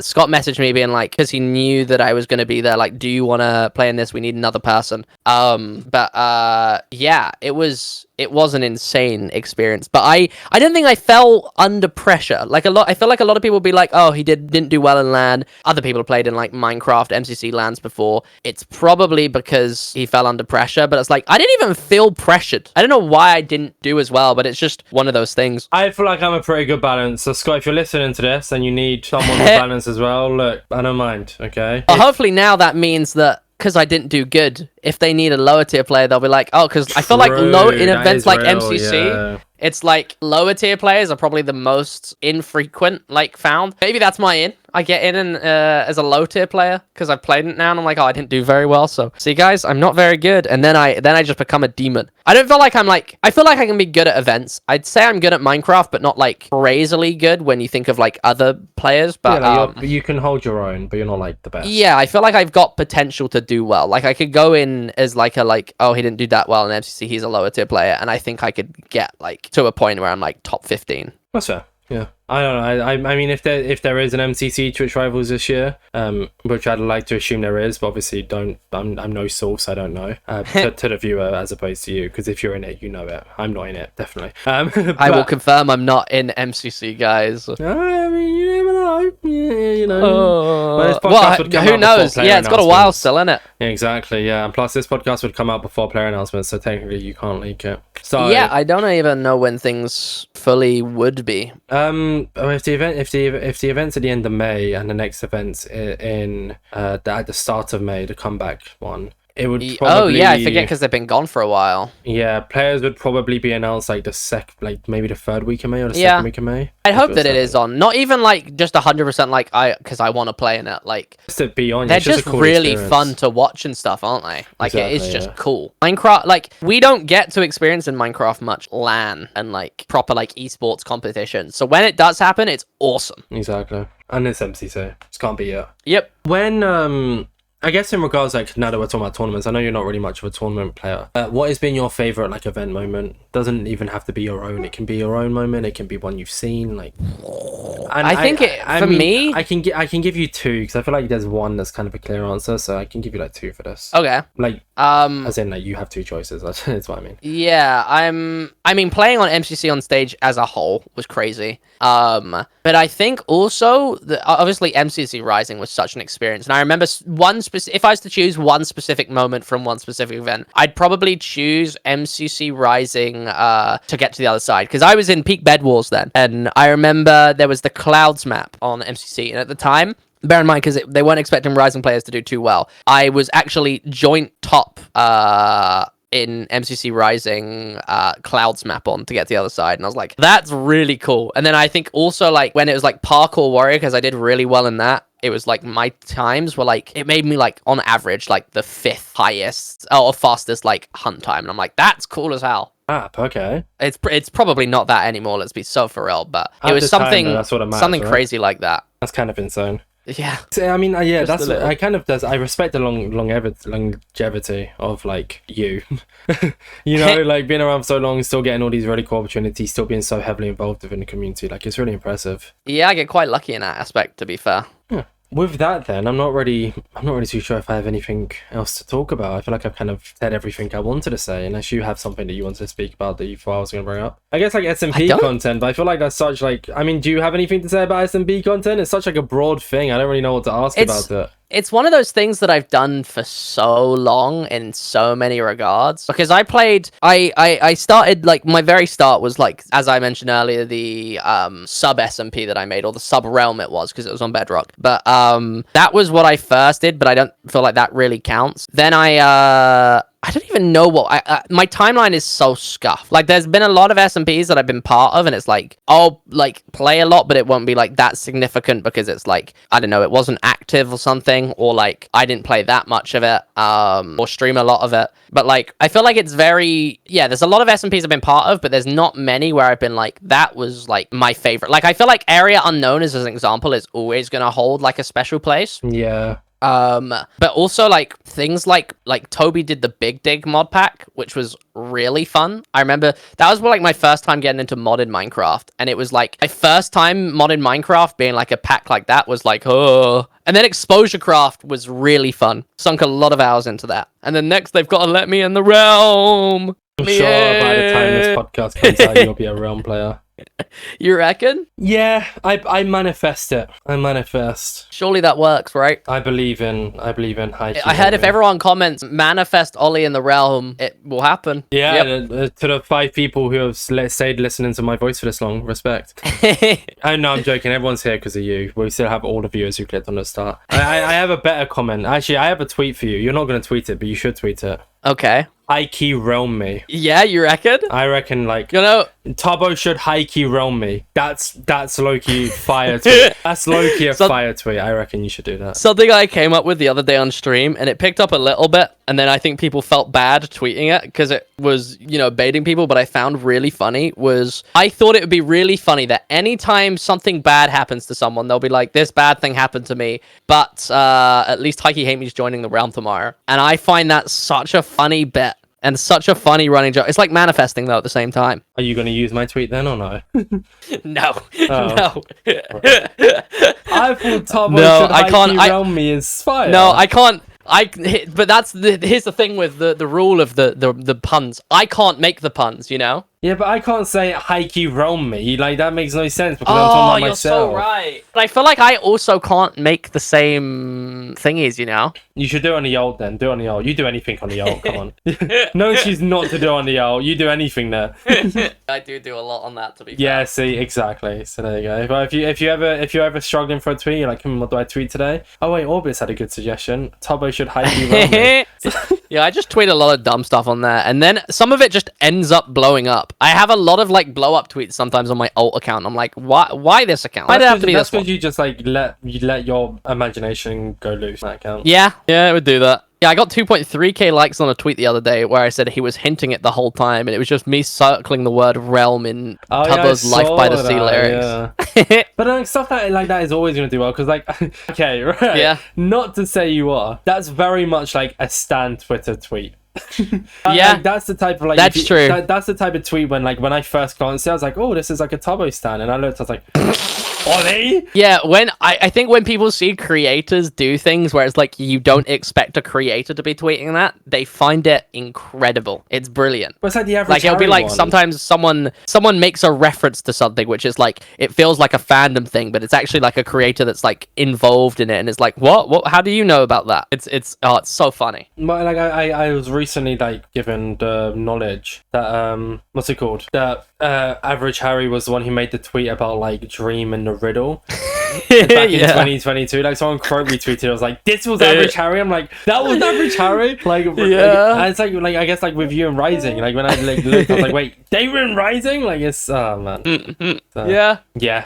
Scott messaged me being like, because he knew that I was going to be there, like, do you want to play in this? We need another person. It was an insane experience, but I don't think I fell under pressure. Like I feel like a lot of people would be like, oh, he didn't do well in LAN. Other people have played in like Minecraft, MCC LANs before. It's probably because he fell under pressure, but it's like, I didn't even feel pressured. I don't know why I didn't do as well, but it's just one of those things. I feel like I'm a pretty good balance. So Scott, if you're listening to this and you need someone with balance as well, look, I don't mind, okay? Well, hopefully now that means that because I didn't do good, if they need a lower tier player, they'll be like, oh, because I feel like in events like MCC, it's like lower tier players are probably the most infrequent, like, found. Maybe that's my in. I get in as a low tier player because I've played it now and I'm like, oh, I didn't do very well. So see guys, I'm not very good. And then I just become a demon. I don't feel like I feel like I can be good at events. I'd say I'm good at Minecraft, but not like crazily good when you think of like other players. But like you can hold your own, but you're not like the best. Yeah, I feel like I've got potential to do well. Like I could go in as like oh, he didn't do that well in MCC, he's a lower tier player, and I think I could get like to a point where I'm like top 15. That's fair. Yeah, I don't know. I mean, if there is an MCC Twitch Rivals this year, which I'd like to assume there is, but obviously I'm no source, I don't know. To the viewer as opposed to you, because if you're in it, you know it. I'm not in it, definitely. I will confirm I'm not in MCC, guys. I mean, you never know. Yeah, you know. Who knows? Yeah, it's got a while still, innit? Yeah, exactly. Yeah, and plus this podcast would come out before player announcements, so technically you can't leak it. So yeah, I don't even know when things fully would be. If the event's at the end of May and the next event's at the start of May, the comeback one, it would probably... Oh yeah, I forget because they've been gone for a while. Yeah, players would probably be announced like maybe the 3rd week of May or the 2nd week of May. I hope that it is on. Not even like just 100% like because I want to play in it. Like just to be on. They're just just a cool really experience. fun to watch and stuff, aren't they? Like Exactly, it is just cool. Minecraft, like we don't get to experience in Minecraft much LAN and like proper like esports competitions. So when it does happen, it's awesome. Exactly. And it's MCC. Just can't beat it. Yep. When I guess in regards, like, now that we're talking about tournaments, I know you're not really much of a tournament player. What has been your favorite, like, event moment? Doesn't even have to be your own. It can be your own moment. It can be one you've seen. Like, and I think for me, I can give you 2 because I feel like there's one that's kind of a clear answer. So I can give you like 2 for this. Okay. Like, as in like you have 2 choices. That's what I mean. Yeah, I mean, playing on MCC on stage as a whole was crazy. But I think also obviously MCC Rising was such an experience, and I remember if I was to choose one specific moment from one specific event, I'd probably choose MCC Rising to get to the other side, because I was in peak Bed Wars then, and I remember there was the Clouds map on MCC, and at the time, bear in mind, because they weren't expecting Rising players to do too well, I was actually joint top in MCC Rising Clouds map on to get to the other side, and I was like, that's really cool. And then I think also like when it was like Parkour Warrior, because I did really well in that, it was like my times were like, it made me like on average like the 5th highest or fastest like hunt time, and I'm like, that's cool as hell. Okay. It's probably not that anymore, let's be so for real, but At it was the time, something though, that's what it matters, something right? crazy like that. That's kind of insane. Yeah. I mean, yeah, Just that's I kind of does. I respect the longevity of like you, you know, like being around for so long, still getting all these really cool opportunities, still being so heavily involved within the community. Like, it's really impressive. Yeah, I get quite lucky in that aspect, to be fair. Yeah. With that, then I'm not really too sure if I have anything else to talk about. I feel like I've kind of said everything I wanted to say, unless you have something that you wanted to speak about that you thought I was going to bring up. I guess like SMP content, but I feel like that's such like, I mean, do you have anything to say about SMP content? It's such like a broad thing. I don't really know what to ask about it. It's one of those things that I've done for so long in so many regards, because I started, like, my very start was, like, as I mentioned earlier, the sub SMP that I made, or the sub realm it was, because it was on Bedrock. But that was what I first did, but I don't feel like that really counts. Then I don't even know what my timeline is so scuffed. Like, there's been a lot of SMPs that I've been part of, and it's like, I'll like play a lot, but it won't be like that significant because it's like, I don't know, it wasn't active or something, or like I didn't play that much of it, or stream a lot of it. But like, I feel like it's there's a lot of SMPs I've been part of, but there's not many where I've been like, that was like my favorite. Like, I feel like Area Unknown as an example is always gonna hold like a special place. Yeah. But also like things like Toby did the Big Dig mod pack, which was really fun. I remember that was like my first time getting into modded Minecraft, and it was like my first time modded Minecraft being like a pack like that was like, oh. And then Exposure Craft was really fun. Sunk a lot of hours into that. And then next they've got to let me in the realm. I'm sure by the time this podcast comes out, you'll be a realm player. You reckon? Yeah, I manifest it. I manifest. Surely that works, right? I believe in Highkeyhateme. I heard if everyone comments manifest Ollie in the realm, it will happen. Yeah, yep. To the 5 people who have stayed listening to my voice for this long, respect. Oh no, I'm joking. Everyone's here because of you. We still have all the viewers who clicked on the start. I have a better comment. Actually, I have a tweet for you. You're not going to tweet it, but you should tweet it. Okay. Highkey realm me. Yeah, you reckon? I reckon, like, you know, Tubbo should Highkey realm me. That's low-key fire tweet. That's low-key a fire tweet. I reckon you should do that. Something I came up with the other day on stream, and it picked up a little bit, and then I think people felt bad tweeting it because it was, you know, baiting people, but I found really funny was, I thought it would be really funny that anytime something bad happens to someone, they'll be like, this bad thing happened to me, but at least Highkeyhateme is joining the realm tomorrow. And I find that such a funny bit. And such a funny running joke. It's like manifesting, though, at the same time. Are you going to use my tweet then, or no? No. Oh. No. I thought Tubbo should Highkey realm me is fire. No, I can't. But that's here's the thing with the rule of the puns. I can't make the puns, you know? Yeah, but I can't say Highkey realm me. Like, that makes no sense because I'm talking about you're myself. so right. But I feel like I also can't make the same thingies, you know? You should do it on the old then. Do it on the old. You do anything on the old. Come on. No, she's not to do on the old. You do anything there. I do a lot on that, to be fair. Yeah, see, exactly. So there you go. But if you're ever struggling for a tweet, you're like, what do I tweet today? Oh wait, Orbitzz had a good suggestion. Tubbo should Highkey realm me. Yeah, I just tweet a lot of dumb stuff on there, and then some of it just ends up blowing up. I have a lot of like blow up tweets sometimes on my alt account. I'm like, why this account? Why did it have to be this one? That's because you just like let your imagination go loose on that account. Yeah, it would do that. Yeah, I got 2.3k likes on a tweet the other day where I said he was hinting it the whole time, and it was just me circling the word realm in Tubbo's Life by the Sea lyrics. Yeah. But stuff like that is always going to do well, because like, okay, right. Yeah. Not to say you are. That's very much like a stan Twitter tweet. Yeah, like, that's the type of like. That's true. That's the type of tweet when I first glanced, I was like, oh, this is like a Tubbo stan, and I looked, I was like, are they? Yeah, when I think when people see creators do things where it's like you don't expect a creator to be tweeting that, they find it incredible. It's brilliant. But it's like the average. Like it'll be like one. sometimes someone makes a reference to something which is like it feels like a fandom thing, but it's actually like a creator that's like involved in it, and it's like what? How do you know about that? It's so funny. But like I was recently like given the knowledge that what's it called? That Average Harry was the one who made the tweet about like Dream and the Riddle back in 2022. Like someone quote retweeted, I was like, this was Average Harry. I'm like, that was Average Harry. Like yeah. It's like I guess like with you and Rising. Like when I like looked, I was like, wait, they were in Rising? Like it's man. So, yeah.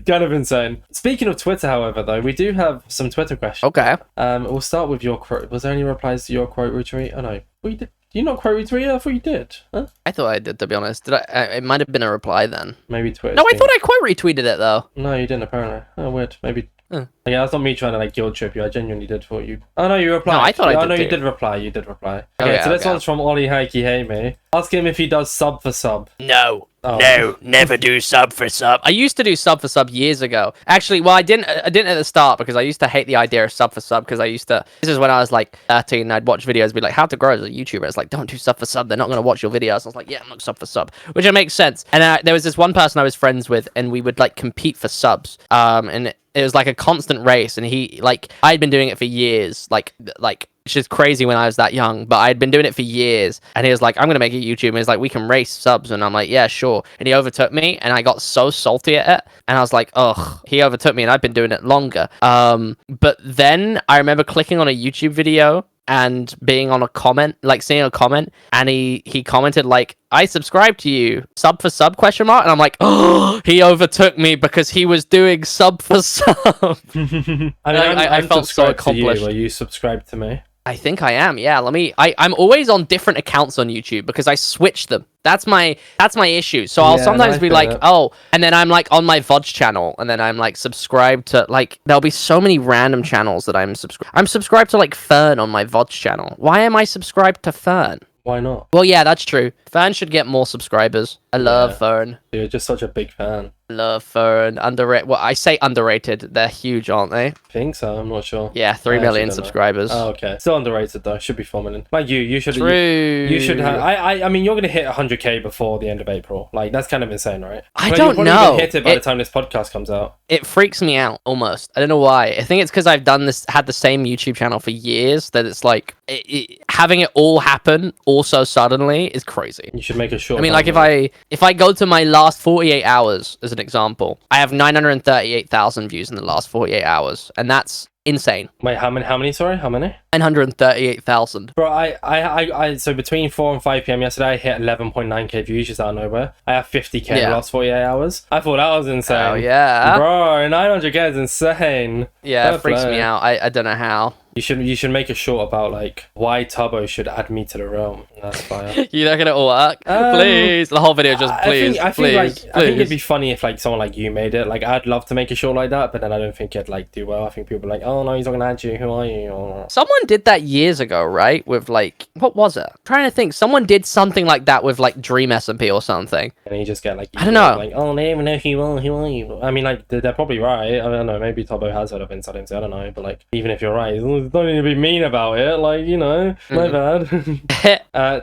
Kind of insane. Speaking of Twitter, however, though, we do have some Twitter questions. Okay. We'll start with your quote. Was there any replies to your quote retweet? Oh no, we did. Do you not quote retweet? I thought you did. Huh? I thought I did, to be honest. Did I? It might have been a reply then. Maybe Twitter. No, I thought I quote retweeted it though. No, you didn't apparently. Oh, weird. Maybe. Yeah, that's not me trying to like guilt trip you. I genuinely did for you. Oh no, you replied. No, I thought I did. Oh no, you too. did reply. You did reply. Okay, so this one's from Ollie Highkeyhateme. Ask him if he does sub for sub. No. Oh. No, never do sub for sub. I used to do sub for sub years ago. Actually, well, I didn't at the start because I used to hate the idea of sub for sub because this is when I was like 13, I'd watch videos be like, how to grow as a YouTuber. It's like, don't do sub for sub. They're not going to watch your videos. I was like, yeah, I'm not sub for sub, which makes sense. And there was this one person I was friends with and we would like compete for subs. And it was like a constant race and I'd been doing it for years, like which is crazy when I was that young, but I'd been doing it for years. And he was like, I'm going to make a YouTube. And he's like, we can race subs. And I'm like, yeah, sure. And he overtook me and I got so salty at it. And I was like, ugh, he overtook me and I've been doing it longer. But then I remember clicking on a YouTube video and being on a comment, like seeing a comment, and he commented like, I subscribe to you, sub for sub ? And I'm like, oh, he overtook me because he was doing sub for sub. I felt so accomplished. Were you subscribed to me? I think I am. Yeah, I'm always on different accounts on YouTube because I switch them. That's my issue. So I'll sometimes be like, oh, and then I'm like on my VOD channel, and then I'm like subscribed to like there'll be so many random channels that I'm subscribed. I'm subscribed to like Fern on my VOD channel. Why am I subscribed to Fern? Why not? Well, yeah, that's true. Fern should get more subscribers. I love Fern. You're just such a big fan. Love Fern. Underrated. Well, I say underrated. They're huge, aren't they? I think so. I'm not sure. Yeah, 3 million subscribers. Oh, okay. Still underrated though. Should be 4 million. Like you should. True. You should have. I mean, you're gonna hit 100k before the end of April. Like that's kind of insane, right? I don't know. Gonna hit it by the time this podcast comes out. It freaks me out almost. I don't know why. I think it's because I've had the same YouTube channel for years that it's like having it all happen all so suddenly is crazy. You should make a short. I mean, like if I go to my last 48 hours as an example, I have 938,000 views in the last 48 hours, and that's insane. Wait, how many? Sorry, how many? 938,000. Bro, I so between 4 and 5 p.m. yesterday, I hit 11.9k views just out of nowhere. I have 50k in the last 48 hours. I thought that was insane. Oh yeah, bro, 900k is insane. Yeah, it freaks me out. I don't know how. You should make a short about like why Tubbo should add me to the realm. That's fire. You reckon it'll work? Please, the whole video just please. I think it'd be funny if like someone like you made it. Like I'd love to make a short like that, but then I don't think it'd like do well. I think people are like, oh no, he's not gonna add you. Who are you? Oh. Someone did that years ago, right? With like, what was it? I'm trying to think. Someone did something like that with like Dream SMP or something. And you just get like, I don't know. Like, oh, they even know who are you? I mean, like they're probably right. I don't know. Maybe Tubbo has heard of InsideMC. I don't know. But like, even if you're right, don't need to be mean about it. Like, you know, my bad.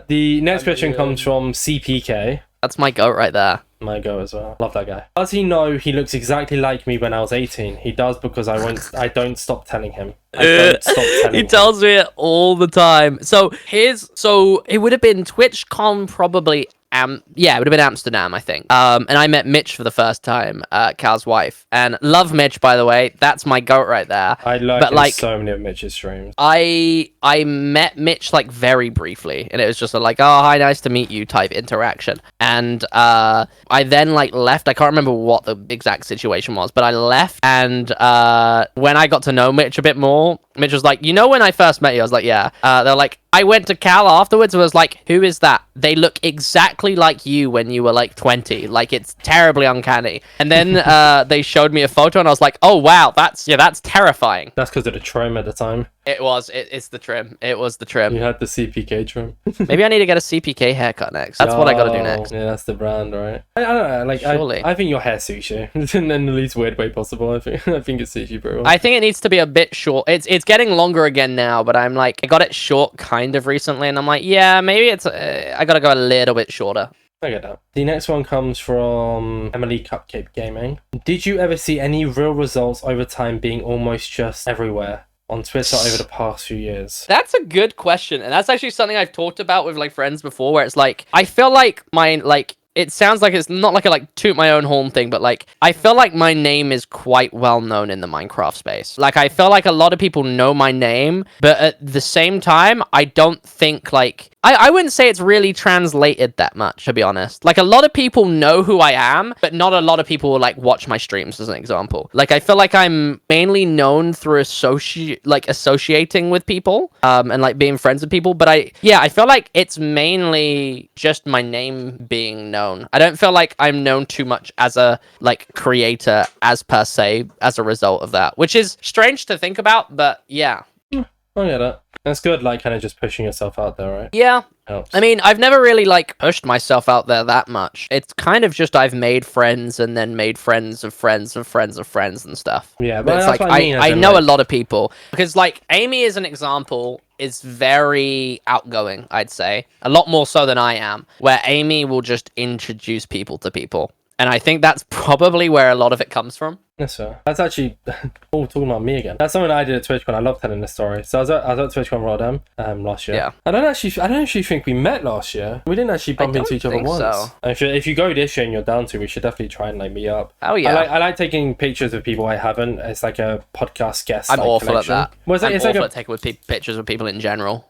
The next question comes from seapeekay. That's my goat right there. My go as well. Love that guy. Does he know he looks exactly like me when I was 18? He does, because I don't stop telling him. He tells me it all the time. So it would have been TwitchCon probably. Yeah, it would have been Amsterdam, I think. And I met Mitch for the first time, Cal's wife. And love Mitch, by the way. That's my goat right there. I like so many of Mitch's streams. I met Mitch like very briefly, and it was just like, oh, hi, nice to meet you type interaction. And I then like left. I can't remember what the exact situation was, but I left. And when I got to know Mitch a bit more, Mitch was like, you know, when I first met you, I was like, yeah. They're like, I went to Cal afterwards and was like, who is that? They look exactly like you when you were like 20. Like, it's terribly uncanny. And then they showed me a photo and I was like, oh, wow, that's terrifying. That's because of the trim at the time. It's the trim. It was the trim. You had the CPK trim. Maybe I need to get a CPK haircut next. That's what I gotta do next. Yeah, that's the brand, right? I don't know. Like, I think your hair suits you in the least weird way possible. I think it suits you pretty well. I think it needs to be a bit short. It's getting longer again now, but I'm like, I got it short kind of recently, and I'm like, yeah, maybe it's I gotta go a little bit shorter. I get that. The next one comes from Emily Cupcake Gaming. Did you ever see any real results over time being almost just everywhere on Twitter over the past few years? That's a good question, and that's actually something I've talked about with like friends before, where it's like, I feel like it sounds like it's not like a like toot my own horn thing, but like I feel like my name is quite well known in the Minecraft space. Like I feel like a lot of people know my name, but at the same time, I don't think like I wouldn't say it's really translated that much, to be honest. Like a lot of people know who I am, but not a lot of people like watch my streams as an example. Like I feel like I'm mainly known through associating with people, and like being friends with people. But I feel like it's mainly just my name being known. I don't feel like I'm known too much as a like creator as per se as a result of that, which is strange to think about, but yeah. I get it. That's good, like kind of just pushing yourself out there, right? Yeah. Helps. I mean, I've never really like pushed myself out there that much. It's kind of just I've made friends and then made friends of friends of friends of friends and stuff. Yeah, but it's like I know a lot of people, because like Amy as an example is very outgoing, I'd say. A lot more so than I am, where Amy will just introduce people to people. And I think that's probably where a lot of it comes from. Yes, sir. That's actually talking about me again. That's something I did at TwitchCon. I love telling this story. So I was at TwitchCon Rotterdam last year. Yeah. I don't actually think we met last year. We didn't actually bump into each other once. So. If you go this year and you're down to, we should definitely try and like meet up. Oh yeah. I like taking pictures of people I haven't. It's like a podcast guest. I'm awful collection. At that. Well, I'm awful at taking pictures of people in general.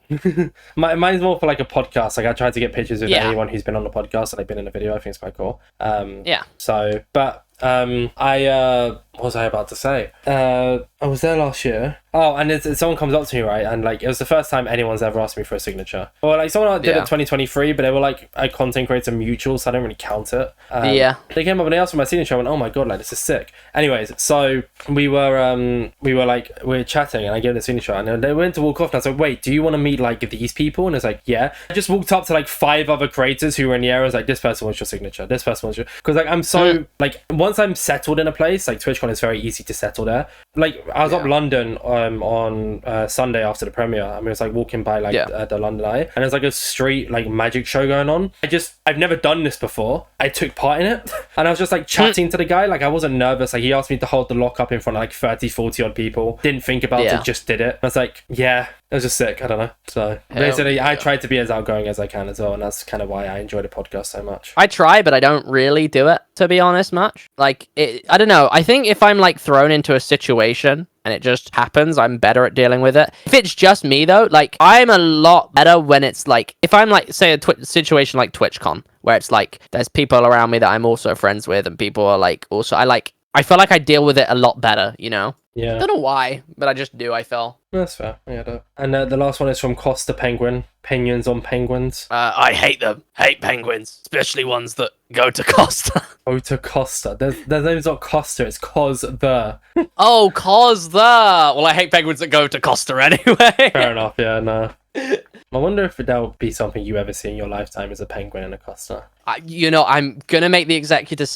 Mine's more for like a podcast. Like I try to get pictures of anyone who's been on the podcast and like been in a video. I think it's quite cool. Yeah. So, but. What was I about to say? I was there last year. Oh, and someone comes up to me, right? And like, it was the first time anyone's ever asked me for a signature. Or like someone did it 2023, but they were like a content creator mutual, so I don't really count it. They came up and they asked for my signature. I went, oh my God, like this is sick. Anyways, so we were chatting and I gave the signature and they went to walk off and I was like, wait, do you want to meet like these people? And it's like, yeah. I just walked up to like 5 other creators who were in the area. I was like, this person wants your signature. This person wants your, because like I'm so like once I'm settled in a place, like TwitchCon is very easy to settle there. Like I was up London on Sunday after the premiere, and we was like walking by like the London Eye, and there's like a street like magic show going on. I've never done this before. I took part in it and I was just like chatting to the guy. Like I wasn't nervous. Like he asked me to hold the lock up in front of like 30-40 odd people. Didn't think about it, just did it. I was like, yeah, it was just sick. I don't know. So basically I try to be as outgoing as I can as well, and that's kind of why I enjoy the podcast so much. I try, but I don't really do it, to be honest, much. Like I don't know. I think if I'm like thrown into a situation and it just happens, I'm better at dealing with it. If it's just me though, like I'm a lot better when it's like, if I'm like, say a situation like TwitchCon, where it's like there's people around me that I'm also friends with, and people are like also, I feel like I deal with it a lot better, you know? Yeah. I don't know why, but I just do, I feel. That's fair. Yeah. And the last one is from Costa Penguin. Opinions on penguins. I hate them. Hate penguins. Especially ones that go to Costa. Go to Costa. Their name's not Costa, it's Cos the. Oh, Cos the. Well, I hate penguins that go to Costa anyway. Fair enough, yeah, no. I wonder if that would be something you ever see in your lifetime as a penguin in a Costa. I'm gonna make the executive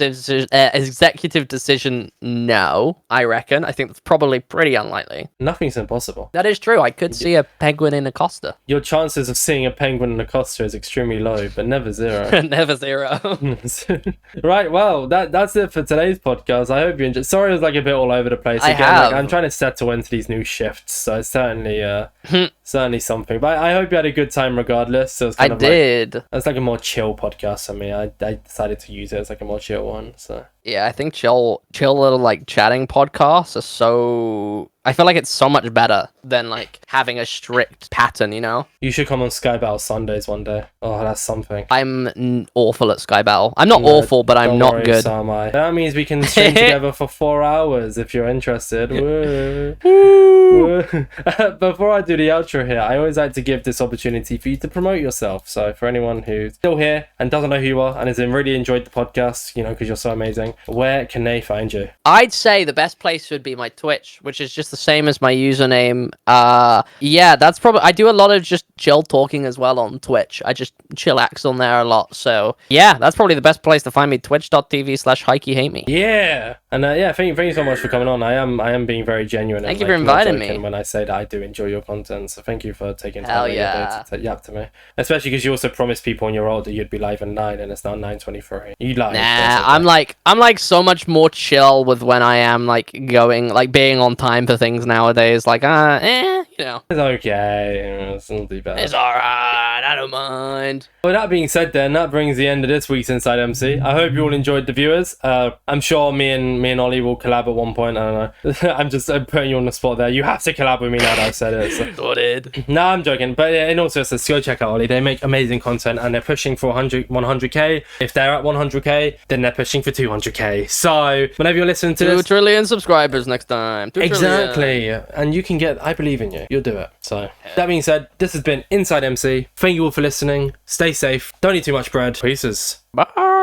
decision. No, I reckon. I think that's probably pretty unlikely. Nothing's impossible. That is true. I could see a penguin in a Costa. Your chances of seeing a penguin in a Costa is extremely low, but never zero. Never zero. Right, well, that's it for today's podcast. I hope you enjoyed. Sorry, it was like a bit all over the place. I'm trying to settle into these new shifts, so it's certainly certainly something. But I hope you had a good time regardless. So it's it's like a more chill podcast for me. I decided to use it as like a more chill one. So yeah, I think chill little like chatting podcasts are so. I feel like it's so much better than like having a strict pattern, you know? You should come on Sky Battle Sundays one day. Oh, that's something. I'm awful at Sky Battle. I'm not awful, but I'm not good. So am I. That means we can stream together for 4 hours if you're interested. Before I do the outro here, I always like to give this opportunity for you to promote yourself. So for anyone who's still here and doesn't know who you are and has really enjoyed the podcast, you know, because you're so amazing, where can they find you? I'd say the best place would be my Twitch, which is just the same as my username. Yeah, that's probably. I do a lot of just chill talking as well on Twitch. I just chillax on there a lot. So yeah, that's probably the best place to find me. Twitch.tv/Highkeyhateme. Yeah, and yeah, thank you so much for coming on. I am being very genuine. Thank you for inviting me. When I say that I do enjoy your content, so thank you for taking time out of your day to yap to me. Especially because you also promised people when you're older you'd be live at 9, and it's now 9:23. You lied. Nah, I'm like so much more chill with when I am like going like being on time for things nowadays. Like you know, it's okay. It's not too bad. It's alright. I don't mind. With that being said, then that brings the end of this week's Inside MC. I hope you all enjoyed the viewers. I'm sure me and Ollie will collab at one point. I don't know. I'm putting you on the spot there. You have to collab with me now that I've said it. So. Sorted. No, I'm joking. But yeah, and also, so go check out Ollie. They make amazing content and they're pushing for 100k. If they're at 100k, then they're pushing for 200k. So whenever you're listening to 2 trillion subscribers next time. 2 exactly. trillion. And you can get, I believe in you. You'll do it. So that being said, this has been Inside MC. Thank you all for listening. Stay safe. Don't eat too much bread. Peace. Bye.